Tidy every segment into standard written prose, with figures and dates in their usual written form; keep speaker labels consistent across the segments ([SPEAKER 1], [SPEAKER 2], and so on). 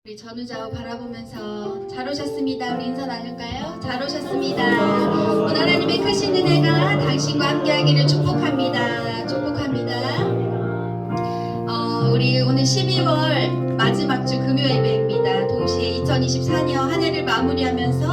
[SPEAKER 1] 우리 전우좌우 바라보면서 잘 오셨습니다. 우리 인사 나눌까요? 잘 오셨습니다. 오늘 하나님의 크신 은혜가 당신과 함께하기를 축복합니다. 축복합니다. 우리 오늘 12월 마지막 주 금요 예배입니다. 동시에 2024년 한 해를 마무리하면서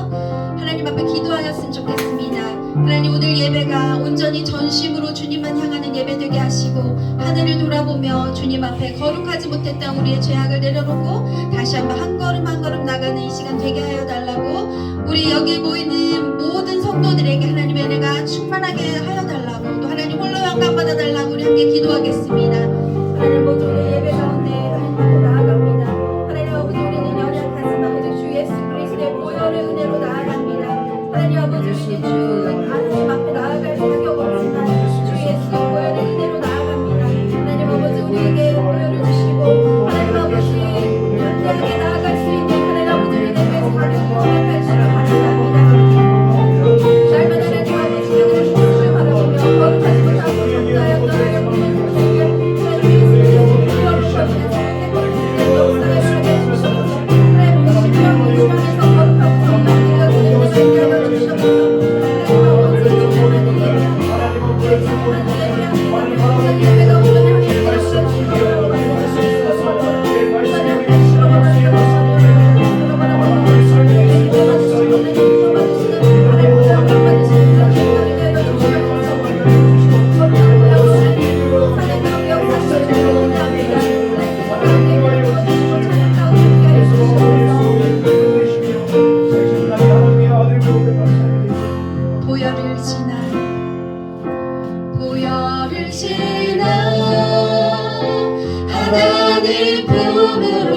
[SPEAKER 1] 하나님 앞에 기도하였으면 좋겠습니다. 하나님, 오늘 예배가 온전히 전심으로 주님만 향하는 예배 되게 하시고 한 해를 돌아보며 주님 앞에 거룩하지 못했던 우리의 죄악을 내려놓고 다시 한번 한 걸음 한 걸음 나가는 이 시간 되게 하여 달라고, 우리 여기 모이는 모든 성도들에게 하나님의 은혜가 충만하게 하여 달라고, 또 하나님 홀로 영광 받아 달라고 우리 함께 기도하겠습니다. 하나님, 모두 우리 예배 가운데 하나님 앞에 나아갑니다. 하나님 아버지, 우리는 연약하지만 오직 주 예수 그리스도의 보혈의 은혜로 나아갑니다. 하나님 아버지, 우리는 주 하나님 앞에 나아갈 자격 없지만 주 예수의 보혈의 은혜로 나아갑니다. 하나님 아버지, 우리에게 보혈을 주시고 하나님 아버지 담대하게 나아갈 수 있는 하나님 아버지 우리에게 사랑을 허락하시길 바랍니다. 삶은 하나님 아버지 그들의 모습을 바라보며 거룩하지 못하고 적자였던 하나님 품으로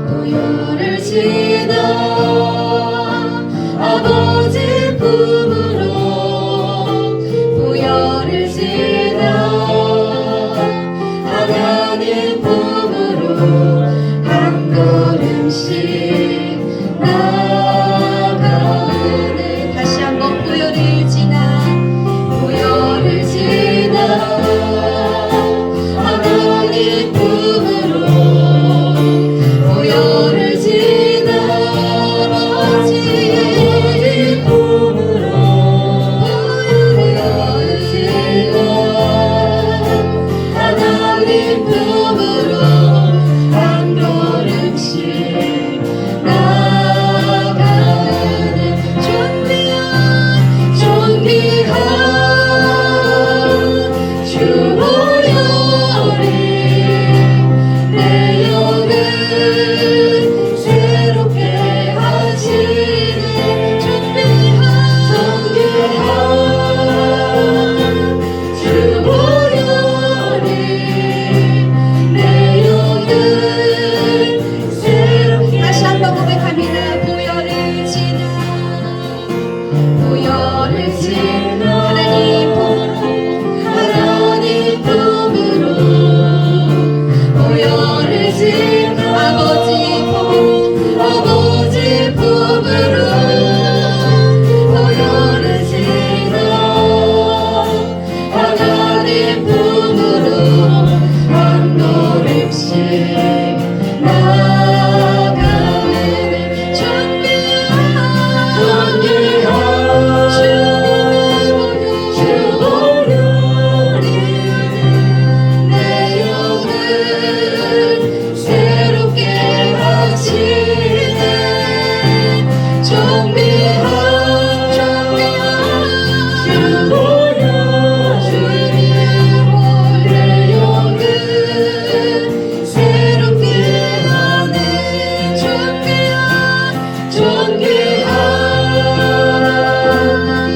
[SPEAKER 1] 보혈을 지나 아버지 품으로 보혈을 지나 하나님 품으로 한 걸음씩 나가네. 다시 한번 보혈을 지나 보혈을 지나 하나님 품으로 보혈을 지나 아버지 품으로 보혈을 지나 하나님 품으로 한 걸음씩 나가는 존귀한 주 보혈이 내 영을 새롭게 하시네. 존귀한 주 보혈이 내 영을 새롭게. 다시 한번 고백합니다. 보혈을 지나 보혈을 지나 하나님 품으로 보혈을 지나 아버지 품으로 보혈을 지나 하나님 품으로 한 걸음씩 나가네. 존귀한 주 보혈이 내 영을 새롭게 하시네. 존귀한 주 보혈이 내 영을 새롭게 하네. 존귀한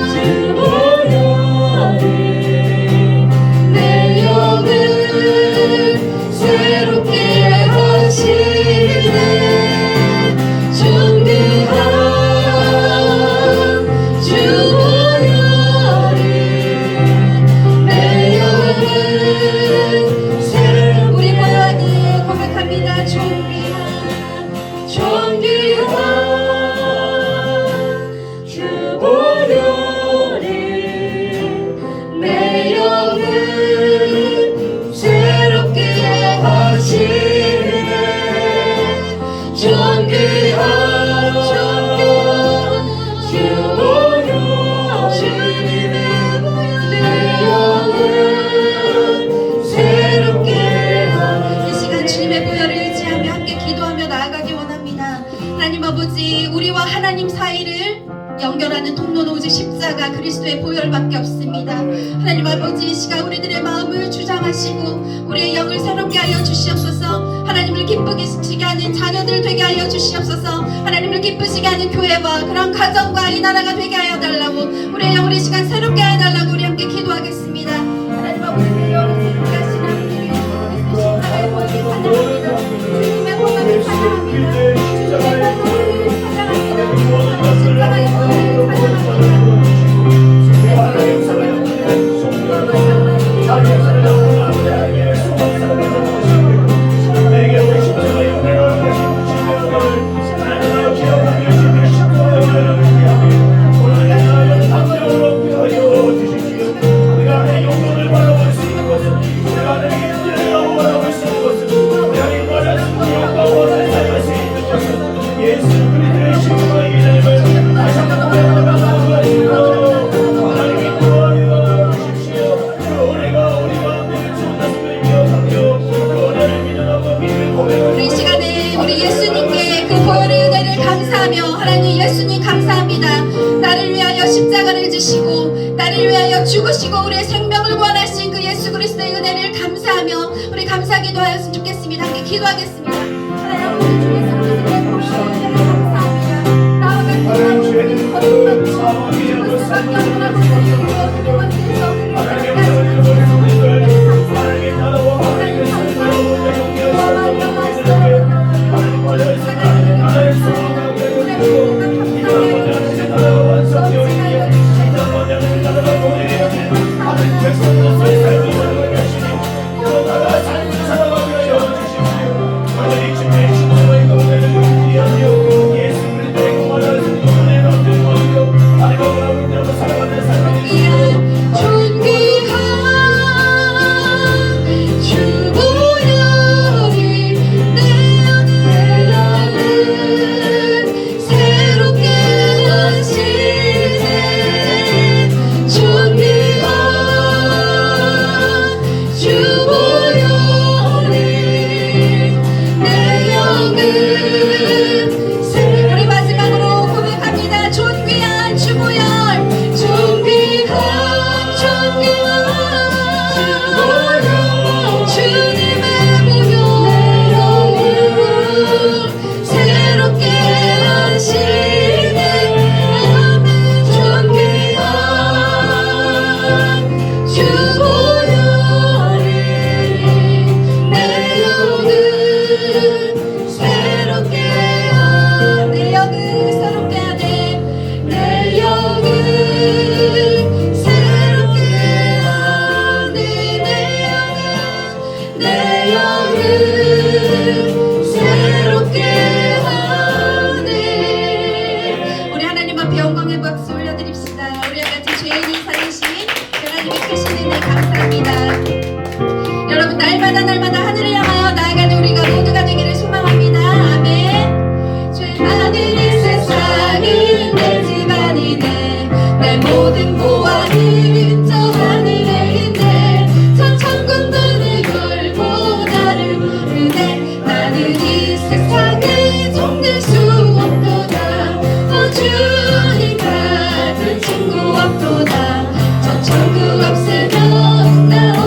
[SPEAKER 1] 주 보혈이 내 영을 새롭게 하시네. 존귀한 주 보혈이 내 영을 새롭게. 우리 고요하게 고백합니다. 존귀한 주 보혈이 내 영을 새롭게 하시네. 아버지, 우리와 하나님 사이를 연결하는 통로는 오직 십자가 그리스도의 보혈밖에 없습니다. 하나님 아버지, 이 시간 우리들의 마음을 주장하시고 우리의 영을 새롭게 하여 주시옵소서. 하나님을 기쁘시게 하는 자녀들 되게 하여 주시옵소서. 하나님을 기쁘시게 하는 교회와 그런 가정과 이 나라가 되게 하여 달라고, 우리의 영을 이 시간 새롭게 하여 달라고 우리 함께 기도하겠습니다. 하나님 아버지, 우리의 영을 새롭게 하시는 우리 그리스도 십자가의 보혈을 찬양합니다. 주님의 보혈을 찬양합니다. 주님의 보혈을 찬양합니다. 십자가의 보혈을 찬양합니다. 죽으시고 우리의 생명을 구원하신 그 예수 그리스도의 은혜를 감사하며 우리 감사하기도 하였으면 좋겠습니다. 함께 기도하겠습니다. 하나님 주 예수 그리스도의 보혈의 은혜를 감사합니다. 나와 같은 죄는 거듭난 죽을 수밖에 없는 하나님의 그리고 주께서 우리를 날마다 하늘을 향하여 나아가는 우리가 모두가 되기를 소망합니다. 아멘. 주의 하늘이 세상은 내 집안이네. 내 모든 보안은 저 하늘에 있네. 저 천군들을 걸고 나를 부르네. 나는 이 세상을 종될 수 없도다. 주님 같은 친구 없도다. 저 천국 없으면 나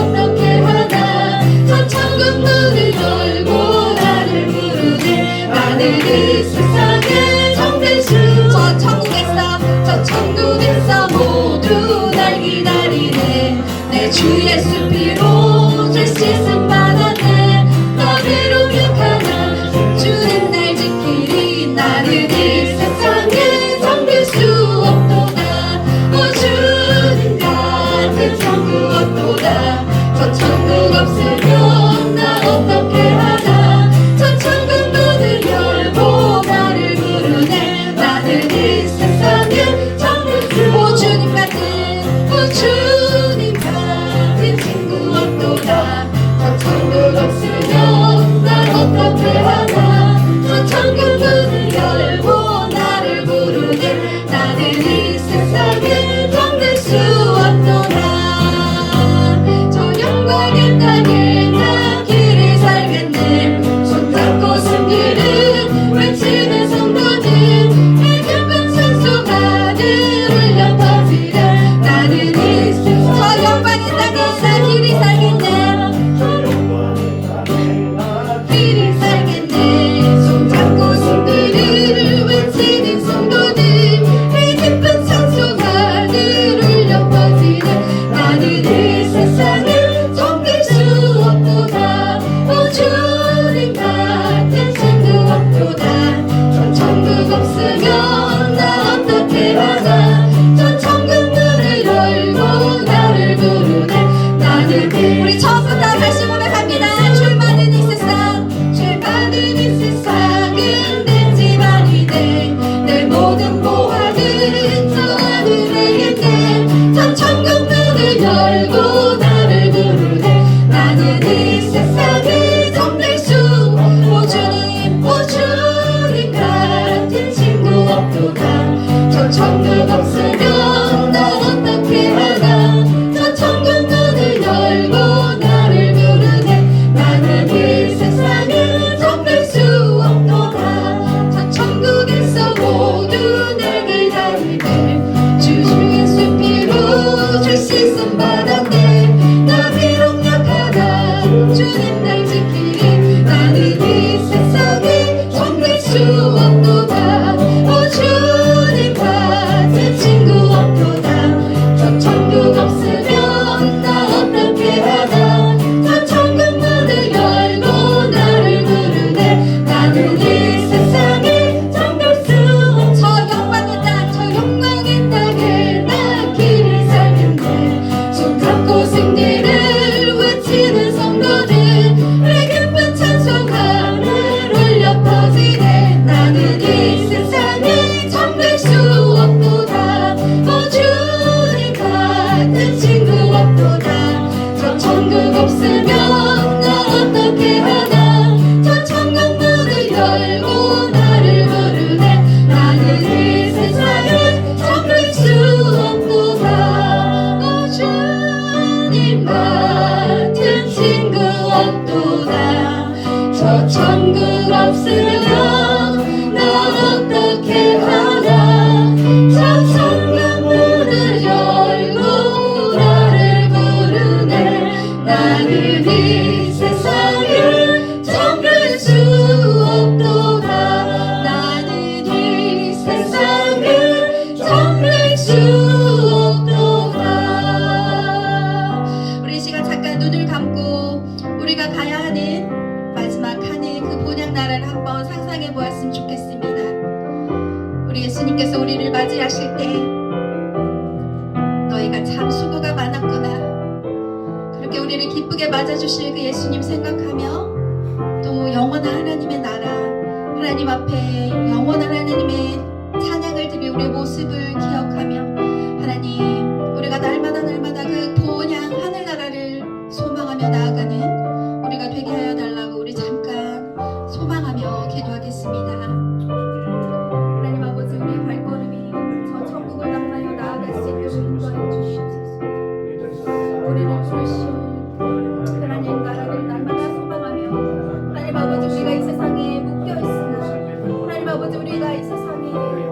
[SPEAKER 1] 수 없도다. 오 주님 같은 친구 없도다. 저 천국 없으면 나 어떻게 하나. 저 천국 문을 열고 나를 부르네. 나는 이 세상에 정말 수 없어. 저 영광의 땅에 나 길을 살겠네. 손 잡고 승리를 외치는 성도들 내 기쁜 찬송 하늘 울려 퍼지네. 나는 이 세상에 정말 수 없도다. 오 주님 같은 친구 없도다. 저 천국 없으면 나 어떻게 하나. 저 천국 문을 열고 나를 부르네. 나는 이 세상에 정말 수 없도다. 오 주님 같은 친구 없도다. 저 천국 없으면 나 어떻게 하나. 저 천국 문을 열고 나를 부르네. 나는 이 세상에 정말 수 없도다. 나는 이 세상에 정말 수 없도다. 우리 이 시간 잠깐 눈을 감고 우리가 가야 하는 마지막 하늘 그 본향 나라를 한번 상상해 보았으면 좋겠습니다. 우리 예수님께서 우리를 맞이하실 때 너희가 참 수고가 많았구나, 그렇게 우리를 기쁘게 맞아주실 그 예수님 생각하며 또 영원한 하나님의 나라, 하나님 앞에 영원한 하나님의 찬양을 드릴 우리의 모습을 기억하며 하나님 우리가 날마다 그 본향 하늘나라를 소망하며 나아가는 우리가 되게 하여 달라고 우리 잠깐 소망하며 기도하겠습니다. 하나님 아버지, 우리의 발걸음이 저 천국을 향하여 나아갈 수 있도록 인도하여 주시옵소서. 우리를 부르실 하나님 나라를 날마다 소망하며 하나님 아버지, 우리가 이 세상에 묶여있으나 하나님 아버지, 우리가 이 세상에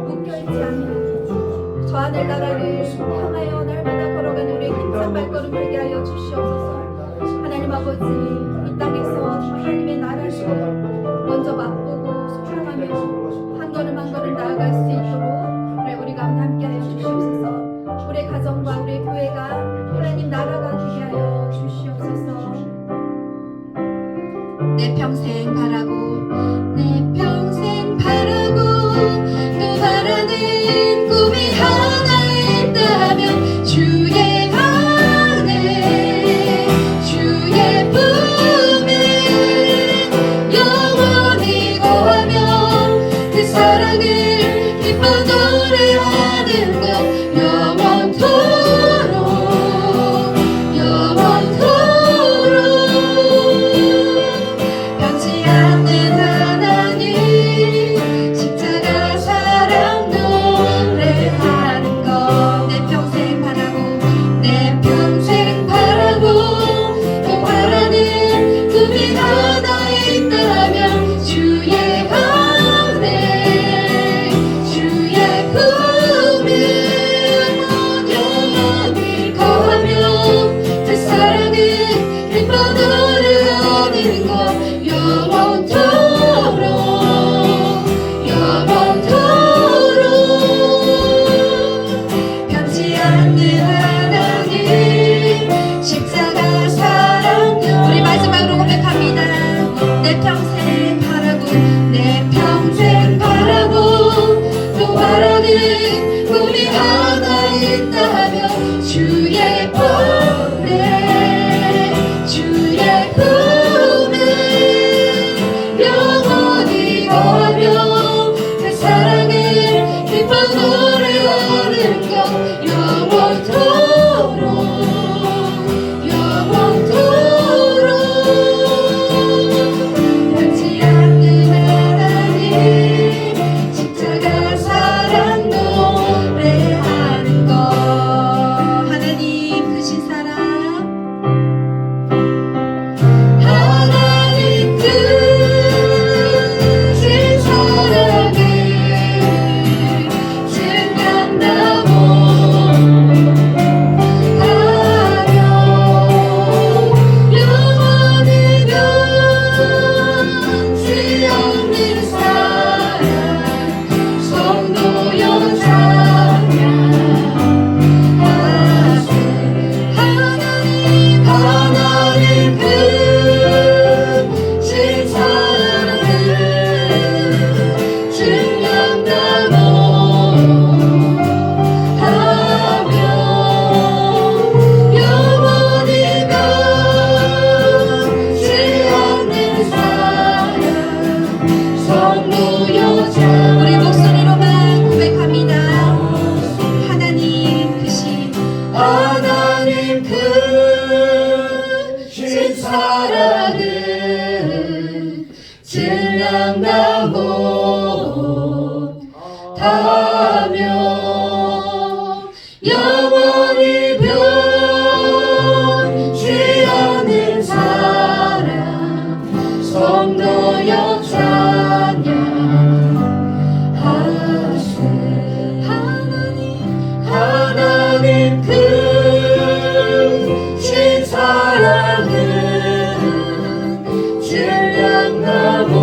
[SPEAKER 1] 묶여있지 않는 저 하늘 나라를 향하여 날마다 걸어가는 우리의 힘찬 발걸음 되게 하여 주시옵소서. 하나님 아버지, 이 땅에서 하나님의 나라를 먼저 맛보고 소망하며 한 걸음 한 걸음 나아갈 수 있도록 그래 우리가 함께 하여 주시옵소서. 우리의 가정과 우리의 교회가 하나님 나라가 되게 하여 주시옵소서. 내 평생 바라고 내 평생 바라고 또 바라는 꿈이 하나 있다면 주의 안에 주의 품에 영원히 거하며 그 사랑을 기뻐 노래하는 것 영원토록 변치 않는 하나님 십자가 사랑 노래하는 것 내 평생 바라고 내 평생 바라고 또 바라는 꿈이 하나 있다면 주의 안에 주의 품에 영원히 거하며 그 사랑을 기뻐 노래하는 것 영원토록 변치 않는 하나님 십자가 사랑. 우리 마지막으로 고백합니다. 내 평생 바라고 내 평생 바라고 또 바라는 꿈이 하나 있다면 주의 품에 주의 품에 영원히 거하며 그 사랑을 기뻐 노래하는 것 영원토록 변치 않는 하나님 십자가 사랑 노래하는
[SPEAKER 2] 성도 여자
[SPEAKER 1] 우리 목소리로만 고백합니다. 하나님 크신
[SPEAKER 2] 하나님 크신 사랑은 증량나고 다며 영원히 변치 않는 사랑 성도여 찬양하세 하나님 크신 사랑은 질량나고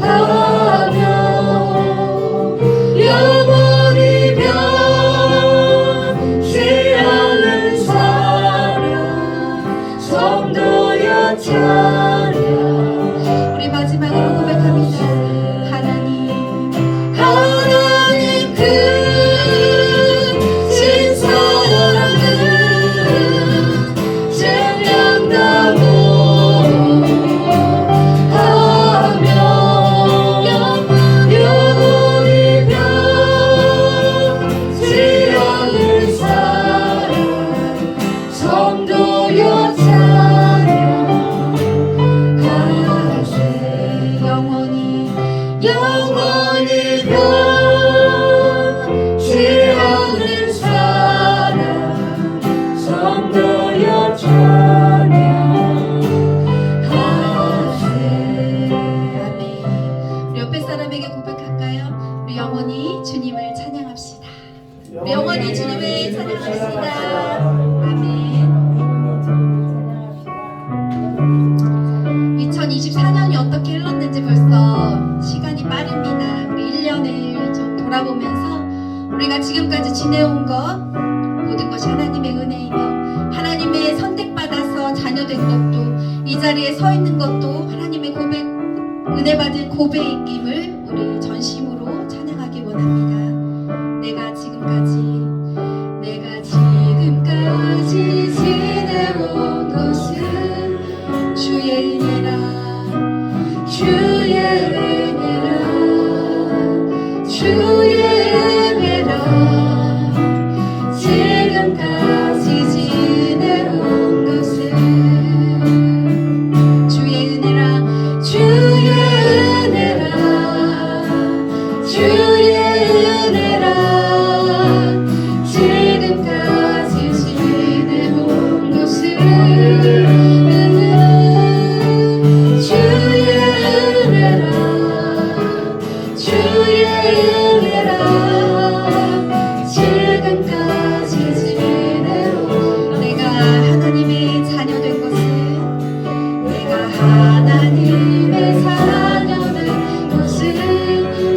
[SPEAKER 2] 하며 영원히 변치 않는 사랑 성도여 찬양
[SPEAKER 1] 우리 마지막으로 고백합니다.
[SPEAKER 2] 하나님 크신 사랑은 증량나고 하며 영원히 변치 않는 사랑 성도여 찬양하세 영원히 변치 않는 사랑 성도여 찬양하세
[SPEAKER 1] 아멘. 우리 옆에 사람에게 고백할까요? 우리 영원히 주님을 찬양합시다. 우리 영원히 주님을 찬양합시다. 아멘. 2024년이 어떻게 흘렀는지 벌써 시간이 빠릅니다. 우리 1년을 좀 돌아보면서 우리가 지금까지 지내온 것 모든 것이 하나님의 은혜이며 하나님의 선택받아서 자녀된 것도 이 자리에 서 있는 것도 하나님의 고백 은혜 받은 고백임을 우리 전심으로 찬양하기 원합니다. 내가 지금까지 지내온 것은 주의 은혜라 주의 은혜라 주의 은혜라 지금까지 지내온 것은 주의 은혜라 주의 은혜라 주의 은혜라 지금까지 지내온 것은 주의 은혜라 주의 은혜라 지금까지 지내온 내가 하나님의 자녀 된 것은 내가 하나님의 자녀 된 것은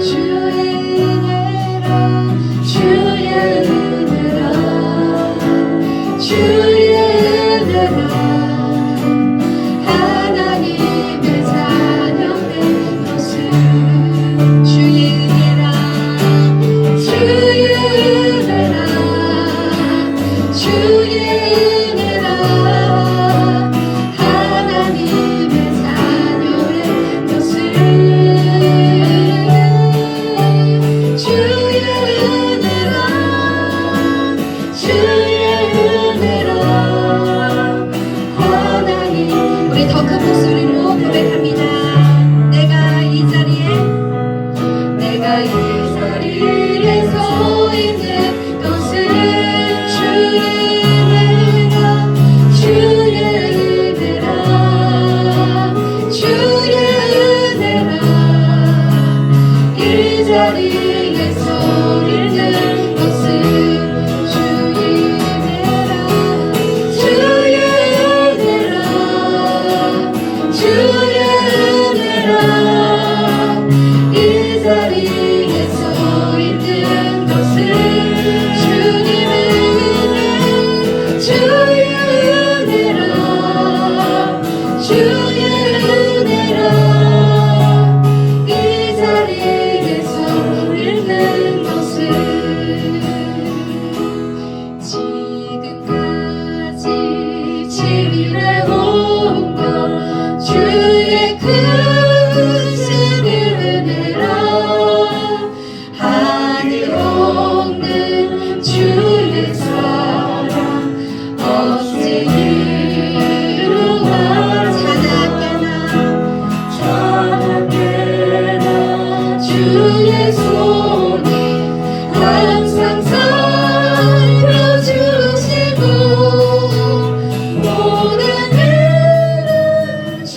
[SPEAKER 1] 주의 은혜라 주의 은혜라 주의 은혜라 하나님의 자녀 된 것은 주의 은혜라 주의 은혜라 주의 은혜라 하나님의 자녀 된 것은 주의 은혜라 주의 은혜라 하나님 우리 더 큰 목소리로 고백합니다. 내가 이 자리에 서 있는 것은 주의 은혜라 주의 은혜라 주의 은혜라 이 자리에 서 있는 것은 주의 은혜라 주의 은혜라 주의 은혜라 이 자리에 서 있는 것은 주님의 은혜 주의 은혜라 주의 은혜라 이 자리에 서 있는
[SPEAKER 2] 주의 손이 항상 살펴주시고 모든 일은 주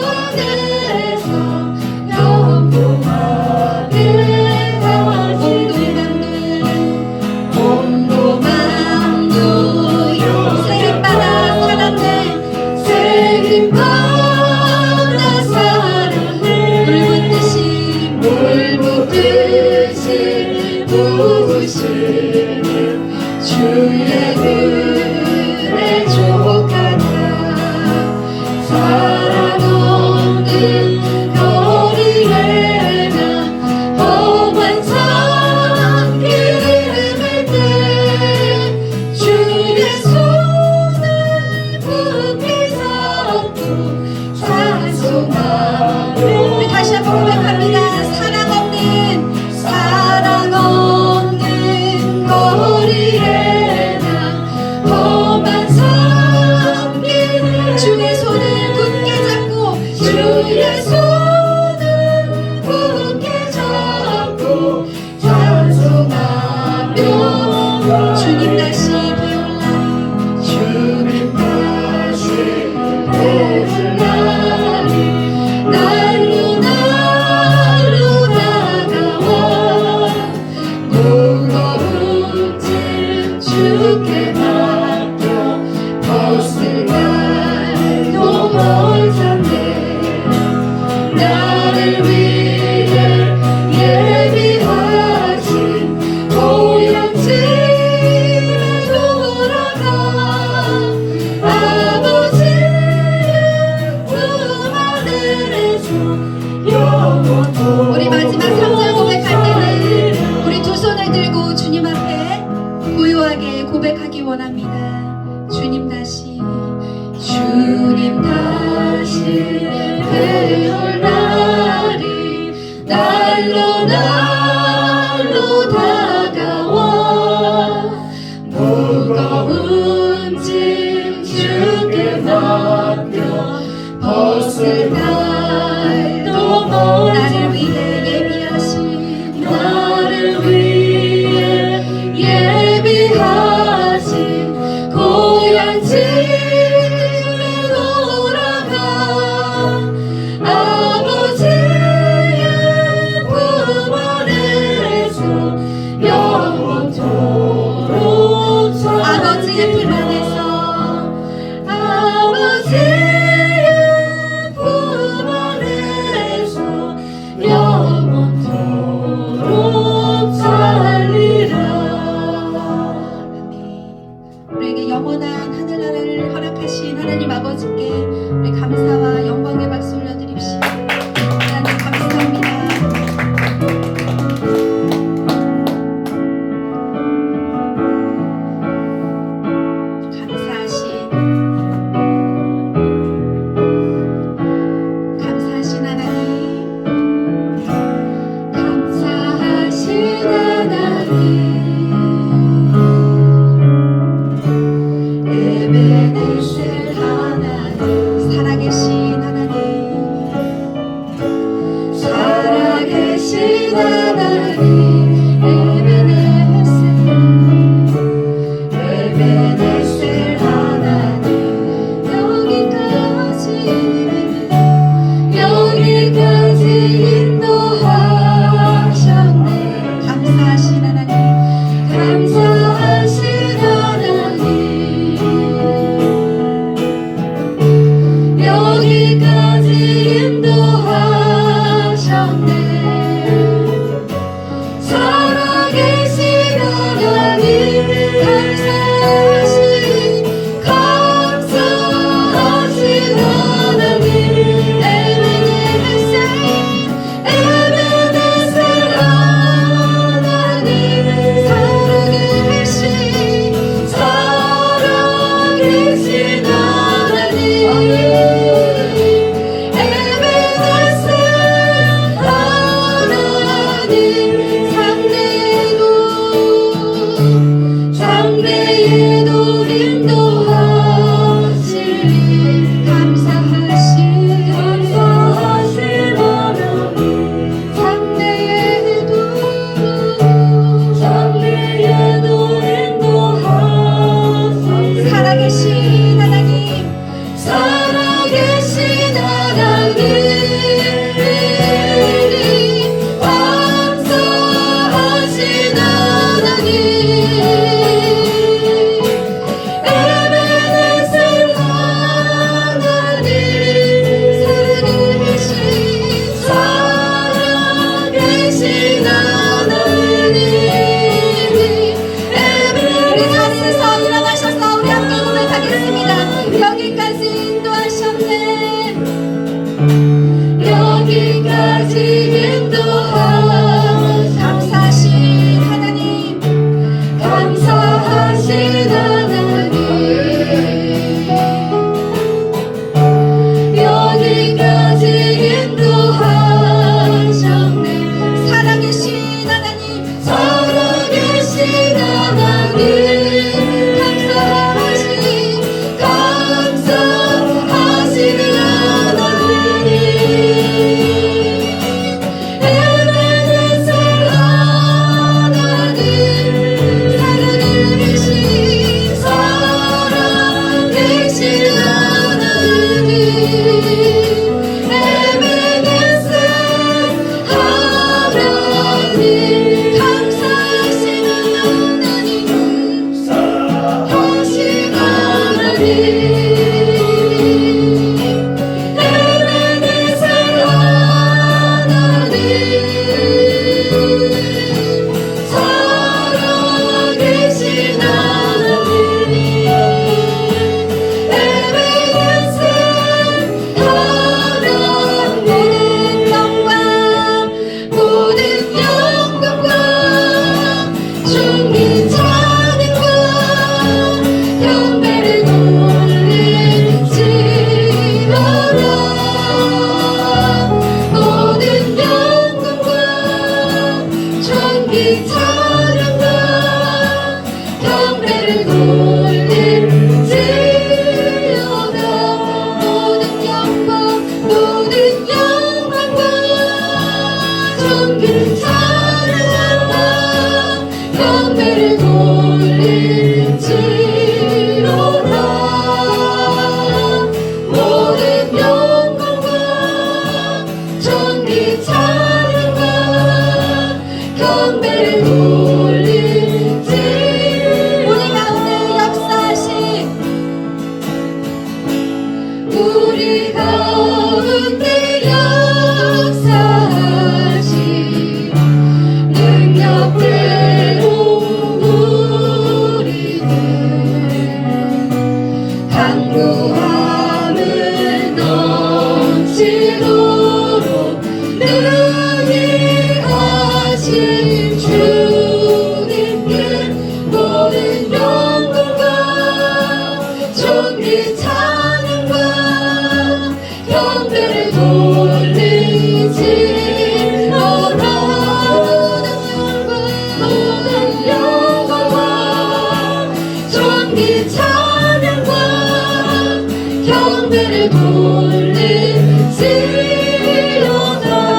[SPEAKER 2] 안에서 영원하게 하시네. 온도 만도 세임받아 살았네. 세임받아 살았네. 물 붓듯이 부으시는 주의 은혜 족하다. 사랑 없는 거리에나 험한 산길을 갈 때 주의 손을 굳게 잡고 찬송하며.
[SPEAKER 1] 우리 다시 한번 고백합니다. 사랑 없는 거리에나 험한 산길을 주의 손을 굳게 잡고 주의 손을 굳게 잡고 찬송하며 주님 다시 배울라니
[SPEAKER 2] 주님 다시 배울라니 날로 다가와 무거운 짐 주께 맡겨 벗을 날도 멀잖네. 나를 위해 예비하신 고향집에 돌아가 아버지의 품 안에서 영원토록
[SPEAKER 1] 우리 마지막 3절 고백할 때는 우리 두 손을 들고 주님 앞에 고요하게 고백하기 원합니다. 주님 다시
[SPEAKER 2] 배울 날이 날로 다가와 무거운 짐 주께 맡겨 벗을 날도
[SPEAKER 1] 나를
[SPEAKER 2] 멀리
[SPEAKER 1] 위해 예비하신
[SPEAKER 2] 나를 위해 예비하신 고향집에 돌아가 아버지의 품 안에서 영원토록
[SPEAKER 1] 아버지의 품 안에서
[SPEAKER 2] 아버지의 품 안에서 영원토록 살리라.
[SPEAKER 1] 우리에게 영원한 하늘나라를 허락하신 하나님 아버지께 우리 감사와 영광의 박수 올려드립시다. 하나님 감사합니다. 감사하신 하나님,
[SPEAKER 2] 감사하신 하나님 에베네셀 하나님
[SPEAKER 1] 살아계신 하나님,
[SPEAKER 2] 살아계신 하나님 에베네셀 하나님 여기까지 인도하셨네.
[SPEAKER 1] 감사하신 하나님,
[SPEAKER 2] 인도하사
[SPEAKER 1] 감사하신 하나님,
[SPEAKER 2] 감사하신 하나님 여기까지 인도하셨네
[SPEAKER 1] 살아계신 하나님,
[SPEAKER 2] 살아계신 하나님 감사하신 하나님 에베네셀 하나님 살아계신 하나님 에베네셀 하나님 감사하신 하나님 하신 하나님 에베네셀 하나님 살아계신 하나님 에베네셀 하나님 모든 영광과 존귀 찬양과 경배를 돌릴지어다 모든 영광과 존귀 찬양과 경배를 돌릴지어다 모든 영광과 존귀 찬양과 경배를 돌릴지어다 모든 영광과 존귀 찬양과 경배를 돌릴지어다
[SPEAKER 1] 우리 가운데 역사하신
[SPEAKER 2] 우리 가운데 역사하신 능력대로 우리는 강구함을 넘치도록 능히 하신 주님께 모든 영광과 존귀 찬양과 경배를 돌리지어다 모든 영광과 존귀 찬양과 경배를 돌리지어다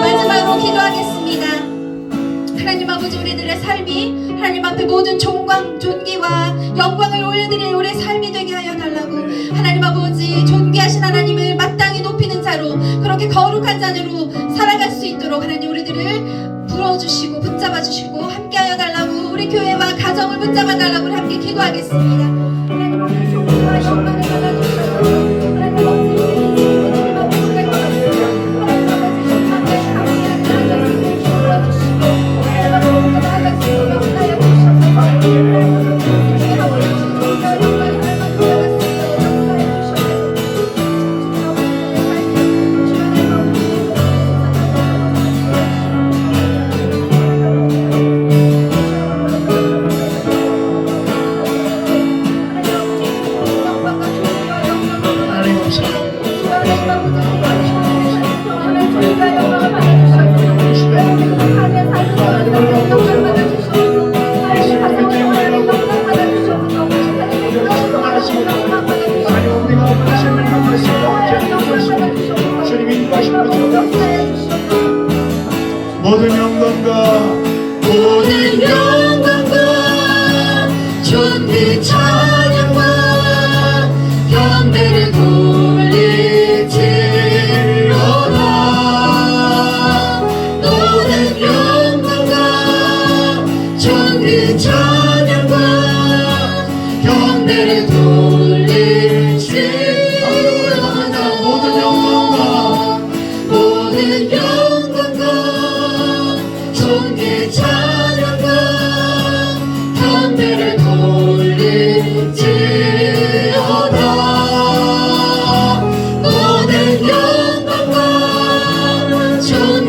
[SPEAKER 1] 마지막으로 기도하겠습니다. 하나님 아버지, 우리들의 삶이 하나님 앞에 모든 존귀와 영광을 올려드릴 우리의 삶이 되게 하여 달라고. 하나님 아버지, 존귀하신 하나님을 마땅히 높이는 자로, 그렇게 거룩한 자녀로 살아갈 수 있도록 하나님 우리들을 불어주시고 붙잡아 주시고 함께 하여 달라고, 우리 교회와 가정을 붙잡아 달라고 함께 기도하겠습니다. 하나님 아버지, 존귀와 영광을 받아주셔서 하나님 아버지, 하나님 아버지, 하나님 아버지, 정말 강력한 자녀를 불어주시고 하나님 아버지, 나아갈 수 있도록 하여 주셔서 하나님
[SPEAKER 3] 모든 영광과
[SPEAKER 2] 모든 영광과 존귀 찬양과 경배를 돌릴지어다 모든 영광과 존귀 찬양과 경배를 돌릴지어다 모든 영광과 존귀 찬양과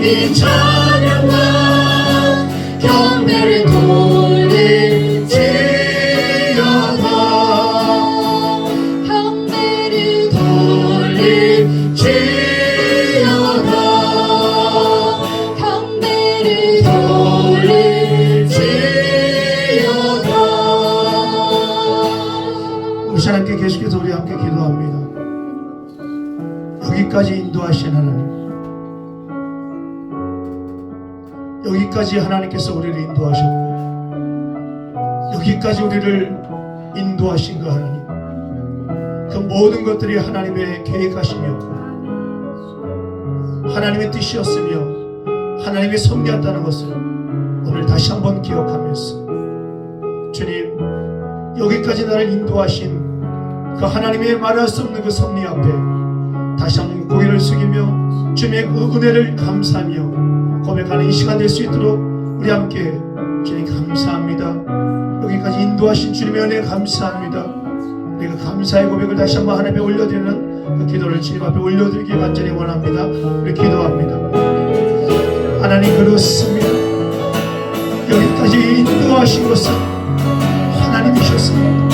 [SPEAKER 2] 돌린 찬양과 경배를 돌릴지어다.
[SPEAKER 1] 경배를
[SPEAKER 2] 돌릴지어다.
[SPEAKER 1] 경배를
[SPEAKER 2] 돌릴지어다.
[SPEAKER 3] 우리 하나님께 계속해서 우리 함께 기도합니다. 여기까지 인도하신 하나님, 여기까지 하나님께서 우리를 인도하셨고, 여기까지 우리를 인도하신 그 하나님, 그 모든 것들이 하나님의 계획하시며 하나님의 뜻이었으며 하나님의 섭리였다는 것을 오늘 다시 한번 기억하면서, 주님, 여기까지 나를 인도하신 그 하나님의 말할 수 없는 그 섭리 앞에 다시 한번 고개를 숙이며 주님의 그 은혜를 감사하며 고백하는 이 시간 될 수 있도록 우리 함께, 주님 감사합니다. 여기까지 인도하신 주님의 은혜 감사합니다. 우리가 감사의 고백을 다시 한번 하나님께 올려드리는 그 기도를 주님 앞에 올려드리기 간절히 원합니다. 우리 기도합니다. 하나님, 그렇습니다. 여기까지 인도하신 것은 하나님이셨습니다.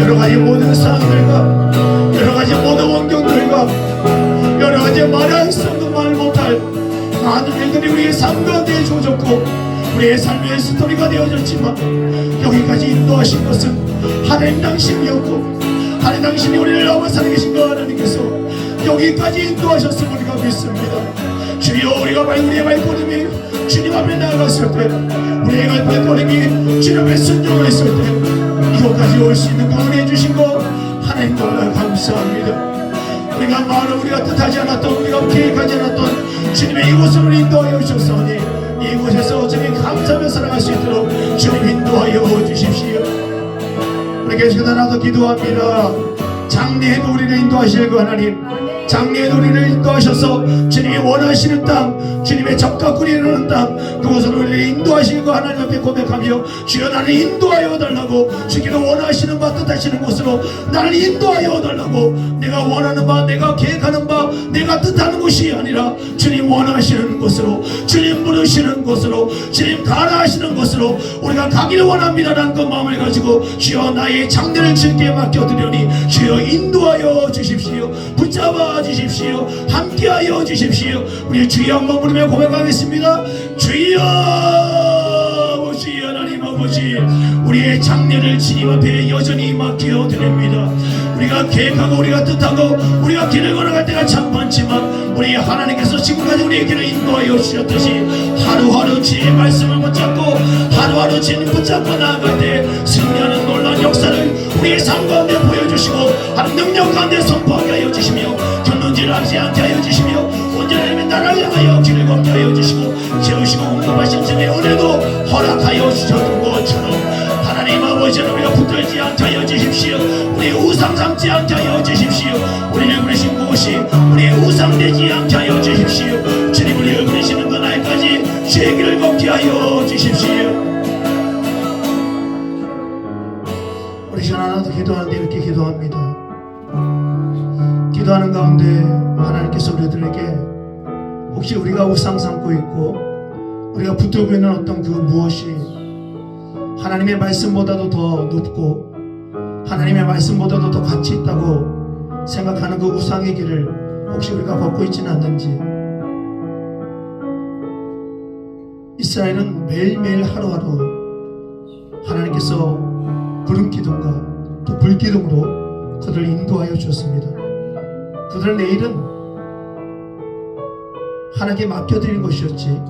[SPEAKER 3] 여러가지 모든 상황들과 여러가지 모든 환경들과 여러가지 말할 수 없는 말 못할 많은 일들이 우리의 삶 가운데 주어졌고 우리의 삶의 스토리가 되어졌지만, 여기까지 인도하신 것은 하나님 당신이었고, 하나님 당신이 우리를 아버 살아계신 그 하나님께서 여기까지 인도하셨음을 우리가 믿습니다. 주여, 우리가 우리의 발걸음이 주님 앞에 나아갔을 때, 우리의 발걸음이 주님 앞에 순종했을 때 이곳까지 올 수 있는 그 은혜 주신 거 하나님 너무나 감사합니다. 우리가 말을 우리가 뜻하지 않았던, 우리가 계획하지 않았던 주님의 이곳으로 인도하여 주셨사오니 이곳에서 주님 감사하며 살아갈 수 있도록 주님 인도하여 주십시오. 우리 계속해서 나도 기도합니다. 장래에도 우리를 인도하실 그 하나님, 장래에도 우리를 인도하셔서 주님이 원하시는 땅, 주님의 적과 꿀이 흐르는 땅, 그곳으로 우리를 인도하시는 그 하나님 앞에 고백하며, 주여 나를 인도하여 달라고, 주께서 원하시는 바 뜻하시는 곳으로 나를 인도하여 달라고, 내가 원하는 바, 내가 계획하는 바, 내가 뜻하는 곳이 아니라 주님 원하시는 곳으로, 주님 부르시는 곳으로, 주님 가라 하시는 곳으로 우리가 가기를 원합니다라는 그 마음을 가지고, 주여 나의 장래를 주께 맡겨드리니 주여 인도하여 주십시오. 붙잡아 주십시오. 함께하여 주십시오. 우리 주여 한번 부르며 고백하겠습니다. 주여 아버지, 하나님 아버지, 우리의 장래를 주님 앞에 여전히 맡겨드립니다. 우리가 계획하고 우리가 뜻하고 우리가 길을 걸어갈 때가 참 많지만, 우리 하나님께서 지금까지 우리의 길을 인도하여 주셨듯이 하루하루 주의 말씀을 붙잡고 하루하루 주님 붙잡고 나아갈 때 승리하는 놀라운 역사를 우리의 삶 가운데 보여주시고 하는 능력 가운데 선포하게 하여 주시며, 견눈질 하지 않게 하여 주시며, 온전히 나라를 향하여 길을 걷게 하여 주시고, 채우시고 공급하신 주님의 은혜도 허락하여 주셨던 것처럼 하나님 아버지, 우리가 붙들지 않게 하여 주십시오. 우리 우상 삼지 않게 하여 주십시오. 우리를 부르신 곳이 우리의 우상 되지 않게 하여 주십시오. 주님, 우리를 부르시는 그 날까지 주의 길을 걷게 하여 주십시오. 우리 시간 하나도 기도하는데 이렇게 기도합니다. 기도하는 가운데 하나님께서 우리들에게 혹시 우리가 우상 삼고 있고 우리가 붙들고 있는 어떤 그 무엇이 하나님의 말씀보다도 더 높고 하나님의 말씀보다도 더 가치 있다고 생각하는 그 우상의 길을 혹시 우리가 걷고 있지는 않는지. 이스라엘은 매일매일 하루하루 하나님께서 구름 기둥과 또 불 기둥으로 그들을 인도하여 주었습니다. 그들의 내일은 하나님께 맡겨드린 것이었지,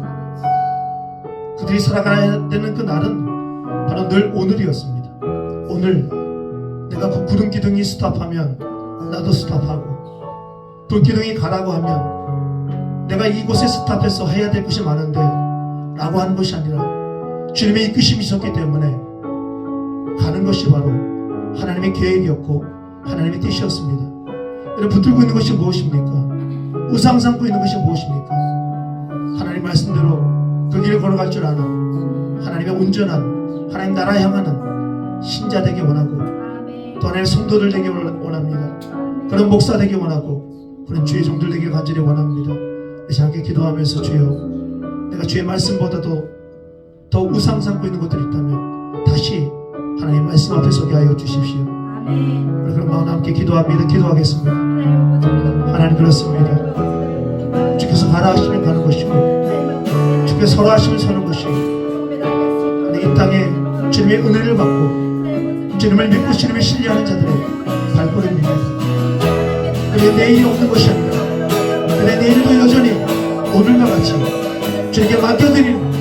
[SPEAKER 3] 그들이 살아가야 되는 그 날은 바로 늘 오늘이었습니다. 오늘 내가 그 구름 기둥이 스탑하면 나도 스탑하고, 불 기둥이 가라고 하면 내가 이곳에 스탑해서 해야 될 것이 많은데 라고 하는 것이 아니라 주님의 이끄심이 있었기 때문에 가는 것이 바로 하나님의 계획이었고 하나님의 뜻이었습니다. 여러분, 붙들고 있는 것이 무엇입니까? 우상 삼고 있는 것이 무엇입니까? 하나님 말씀대로 그 길을 걸어갈 줄 아는 하나님의 온전한 하나님 나라 향하는 신자 되기 원하고, 또 하나님의 성도들 되기 원합니다. 그런 목사 되기 원하고, 그런 주의 종들 되기 간절히 원합니다. 이제 함께 기도하면서 주여 내가 주의 말씀보다도 더 우상 삼고 있는 것들이 있다면 다시 하나님 말씀 앞에 서게 하여 주십시오.
[SPEAKER 1] 아멘.
[SPEAKER 3] 우리 그럼 마음 함께 기도합니다. 기도하겠습니다. 하나님 그렇습니다. 주께서 가라 하시면 가는 것이고 주께서 서라 하시면 서는 것이고 하나님 이 땅에 주님의 은혜를 받고 주님을 믿고 주님을 신뢰하는 자들의 발걸음입니다. 그래 내일이 없는 것이 아니라 그래 내일도 여전히 오늘과 같이 주님께 맡겨드리는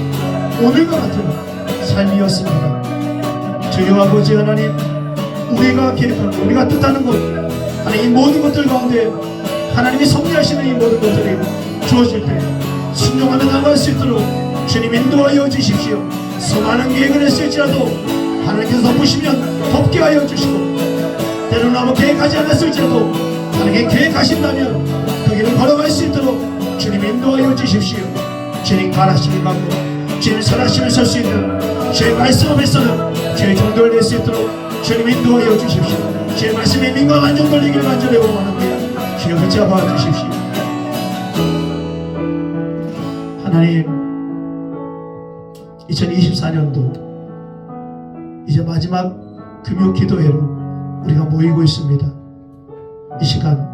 [SPEAKER 3] 오늘과 같은 삶이었습니다. 주여 아버지 하나님 우리가 계획하는 우리가 뜻하는 것 하나님 이 모든 것들 가운데 하나님이 섭리하시는 이 모든 것들이 주어질 때 순종하며 나갈 수 있도록 주님 인도하여 주십시오. 수많은 계획을 했을지라도 하나님께서 덮으시면 덮게 하여 주시고 때로는 아무 계획하지 않았을지라도 하나님께 계획하신다면 그 길을 걸어갈 수 있도록 주님 인도하여 주십시오. 주님 가라시면 가고 주님 설하시면 설 수 있는 주의 말씀 앞에서는 주의 정도를 낼 수 있도록 주님 인도하여 주십시오. 주의 말씀에 민감한 정도를 되기를 간절히 원합니다. 주여 붙잡아 주십시오. 하나님 2024년도 이제 마지막 금요 기도회로 우리가 모이고 있습니다. 이 시간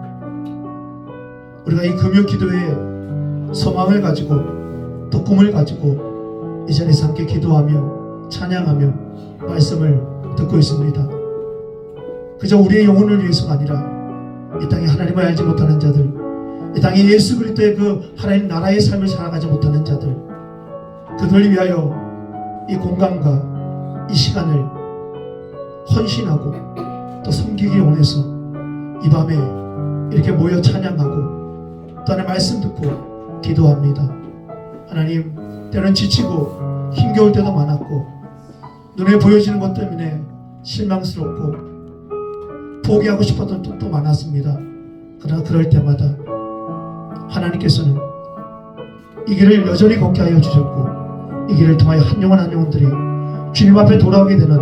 [SPEAKER 3] 우리가 이 금요 기도회에 소망을 가지고 또 꿈을 가지고 이 자리에서 함께 기도하며 찬양하며 말씀을 듣고 있습니다. 그저 우리의 영혼을 위해서가 아니라 이 땅에 하나님을 알지 못하는 자들, 이 땅에 예수 그리스도의 그 하나님 나라의 삶을 살아가지 못하는 자들, 그들을 위하여 이 공간과 이 시간을 헌신하고 또 섬기기 원해서 이 밤에 이렇게 모여 찬양하고 또 하나님 말씀 듣고 기도합니다. 하나님 때로는 지치고 힘겨울 때도 많았고 눈에 보여지는 것 때문에 실망스럽고 포기하고 싶었던 뜻도 많았습니다. 그러나 그럴 때마다 하나님께서는 이 길을 여전히 걷게 하여 주셨고 이 길을 통하여 한 영혼 한 영혼들이 주님 앞에 돌아오게 되는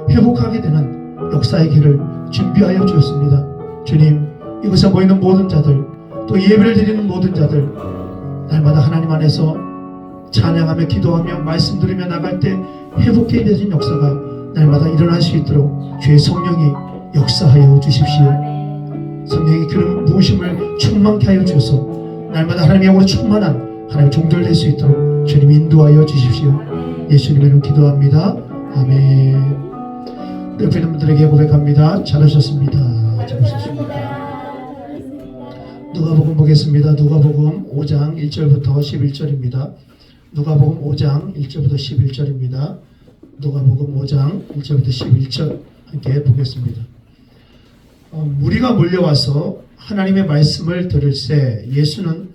[SPEAKER 3] 회복하게 되는 역사의 길을 준비하여 주셨습니다. 주님 이곳에 모이는 모든 자들 또 예배를 드리는 모든 자들 날마다 하나님 안에서 찬양하며 기도하며 말씀 들으며 나갈 때 회복해 되신 역사가 날마다 일어날 수 있도록 주의 성령이 역사하여 주십시오. 성령의 그런 무심을 충만케 하여 주셔서 날마다 하나님의 영으로 충만한 하나님의 종들 될 수 있도록 주님 인도하여 주십시오. 예수님의 이름으로 기도합니다. 아멘. 옆에 있는 분들에게 고백합니다. 잘하셨습니다. 잘하셨습니다. 누가복음 보겠습니다. 누가복음 5장 1절부터 11절입니다. 누가복음 5장 1절부터 11절입니다. 누가복음 5장 1절부터 11절 함께 보겠습니다. 무리가 몰려와서 하나님의 말씀을 들을새 예수는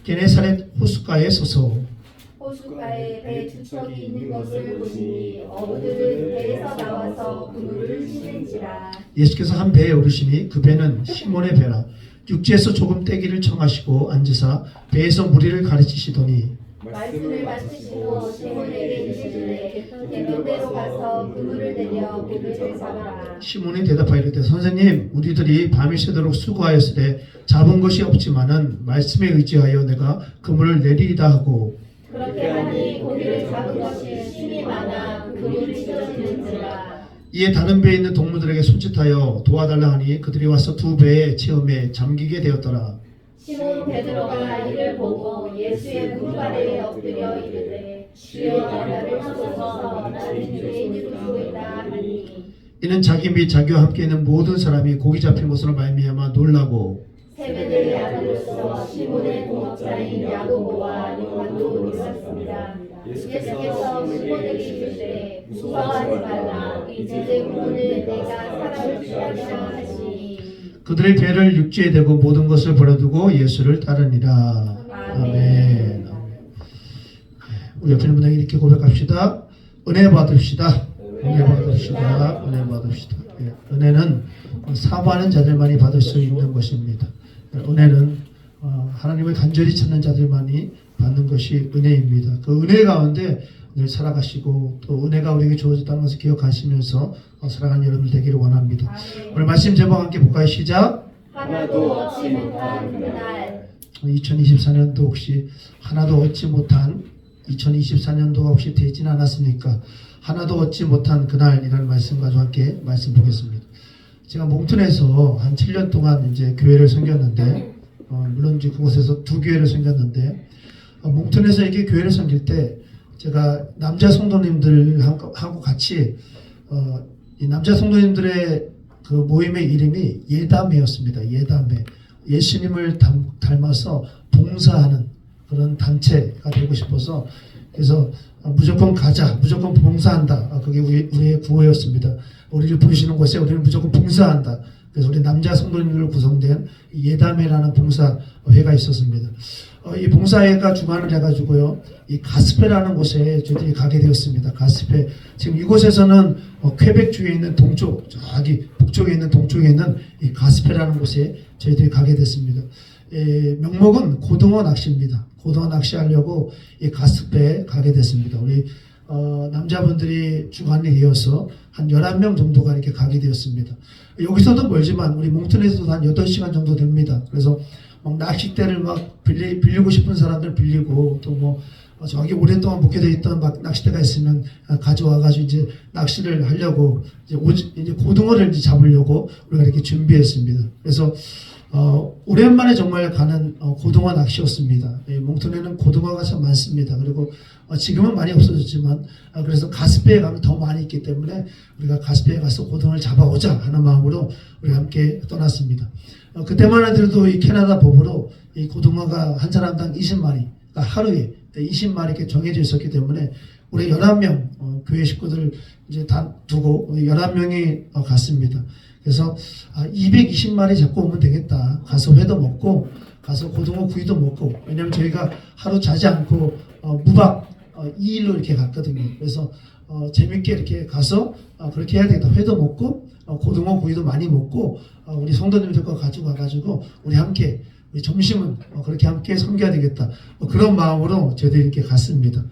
[SPEAKER 3] 게네사렛 호숫가에 서서
[SPEAKER 4] 호숫가에 배 두 척이 있는 것을 보시니 어부들은 배에서 나와서 그물을 치는지라.
[SPEAKER 3] 예수께서 한 배에 오르시니 그 배는 시몬의 배라. 육지에서 조금 떼기를 청하시고 앉으사 배에서 무리를 가르치시더니
[SPEAKER 4] 말씀을 마치시고 시몬에게 이르시되 해변대로 가서 그물을 내려 고기를 잡아라.
[SPEAKER 3] 시몬이 대답하여 이르되 선생님 우리들이 밤이 새도록 수고하였으되 잡은 것이 없지만은 말씀에 의지하여 내가 그물을 내리리다 하고
[SPEAKER 4] 그렇게 하니 고기를 잡은 것이 힘이 많아 그물이 찢어지는지라.
[SPEAKER 3] 이에 다른 배에 있는 동무들에게 손짓하여 도와달라 하니 그들이 와서 두 배의 체험에 잠기게 되었더라.
[SPEAKER 4] 시몬 베드로가 이를 보고 예수의 무릎 아래에 엎드려 이르되 주여 나를 쳐주소서 나는 죄인이 죽고있다 하니
[SPEAKER 3] 이는 자기 및 자기와 함께 있는 모든 사람이 고기 잡힌 것으로 말미암아 놀라고
[SPEAKER 4] 세베대의 아들로서 시몬의 동업자인 야고보와 요한도 있었습니다. 예수께서 시몬에게 이르시되 무서워하지 말라 이제 오늘 내가 사람을 취하리라 하시니
[SPEAKER 3] 그들의 배를 육지에 대고 모든 것을 버려두고 예수를 따르니라. 아멘. 우리 옆에 있는 분에게 이렇게 고백합시다. 은혜 받읍시다. 은혜 받읍시다. 은혜 받읍시다. 은혜는 사모하는 자들만이 받을 수 있는 것입니다. 은혜는 하나님을 간절히 찾는 자들만이 받는 것이 은혜입니다. 그 은혜 가운데 늘 살아가시고 또 은혜가 우리에게 주어졌다는 것을 기억하시면서 살아가는 여러분들 되기를 원합니다. 오늘 말씀 제목 함께 볼까요? 시작.
[SPEAKER 4] 하나도 얻지 못한 그날
[SPEAKER 3] 2024년도 혹시 하나도 얻지 못한 2024년도가 혹시 되진 않았습니까? 하나도 얻지 못한 그날이라는 말씀 가지고 함께 말씀 보겠습니다. 제가 몽튼에서 한 7년 동안 이제 교회를 섬겼는데, 물론 이제 그곳에서 2교회를 섬겼는데, 몽튼에서 이렇게 교회를 섬길 때 제가 남자 성도님들하고 같이 이 남자 성도님들의 그 모임의 이름이 예담회였습니다. 예담회. 예수님을 닮아서 봉사하는 그런 단체가 되고 싶어서, 그래서 무조건 가자, 무조건 봉사한다. 그게 우리의 구호였습니다. 우리를 부르시는 곳에 우리는 무조건 봉사한다. 그래서 우리 남자 성도님들로 구성된 예담회라는 봉사회가 있었습니다. 이 봉사회가 주관을 해가지고요, 이 가스페라는 곳에 저희들이 가게 되었습니다. 가스페. 지금 이곳에서는 퀘벡주에 있는 동쪽, 저기 북쪽에 있는 동쪽에 있는 이 가스페라는 곳에 저희들이 가게 됐습니다. 명목은 고등어 낚시입니다. 고등어 낚시하려고 이 가스페에 가게 됐습니다. 우리 남자분들이 주관이 되어서 한 11명 정도가 이렇게 가게 되었습니다. 여기서도 멀지만 우리 몽튼에서도 한 8시간 정도 됩니다. 그래서 막 낚싯대를 막 빌리고 싶은 사람들 빌리고, 또 뭐 저기 오랫동안 목회되어 있던 막 낚싯대가 있으면 가져와가지고 이제 낚시를 하려고 이제 고등어를 이제 잡으려고 우리가 이렇게 준비했습니다. 그래서 오랜만에 정말 가는 고등어 낚시였습니다. 몽튼에는 고등어가 참 많습니다. 그리고 지금은 많이 없어졌지만, 그래서 가스페에 가면 더 많이 있기 때문에 우리가 가스페에 가서 고등어를 잡아오자 하는 마음으로 우리 함께 떠났습니다. 그때만 하더라도 이 캐나다 법으로 이 고등어가 한 사람당 20마리, 그러니까 하루에 20마리 이렇게 정해져 있었기 때문에 우리 11명 교회 식구들 이제 다 두고 11명이 갔습니다. 그래서 220마리 잡고 오면 되겠다. 가서 회도 먹고 가서 고등어 구이도 먹고, 왜냐면 저희가 하루 자지 않고 무박 2일로 이렇게 갔거든요. 그래서 재밌게 이렇게 가서 그렇게 해야 되겠다. 회도 먹고 고등어 구이도 많이 먹고 우리 성도님들과 가지고 와가지고 우리 함께 우리 점심은 그렇게 함께 섬겨야 되겠다. 그런 마음으로 저희들이 이렇게 갔습니다.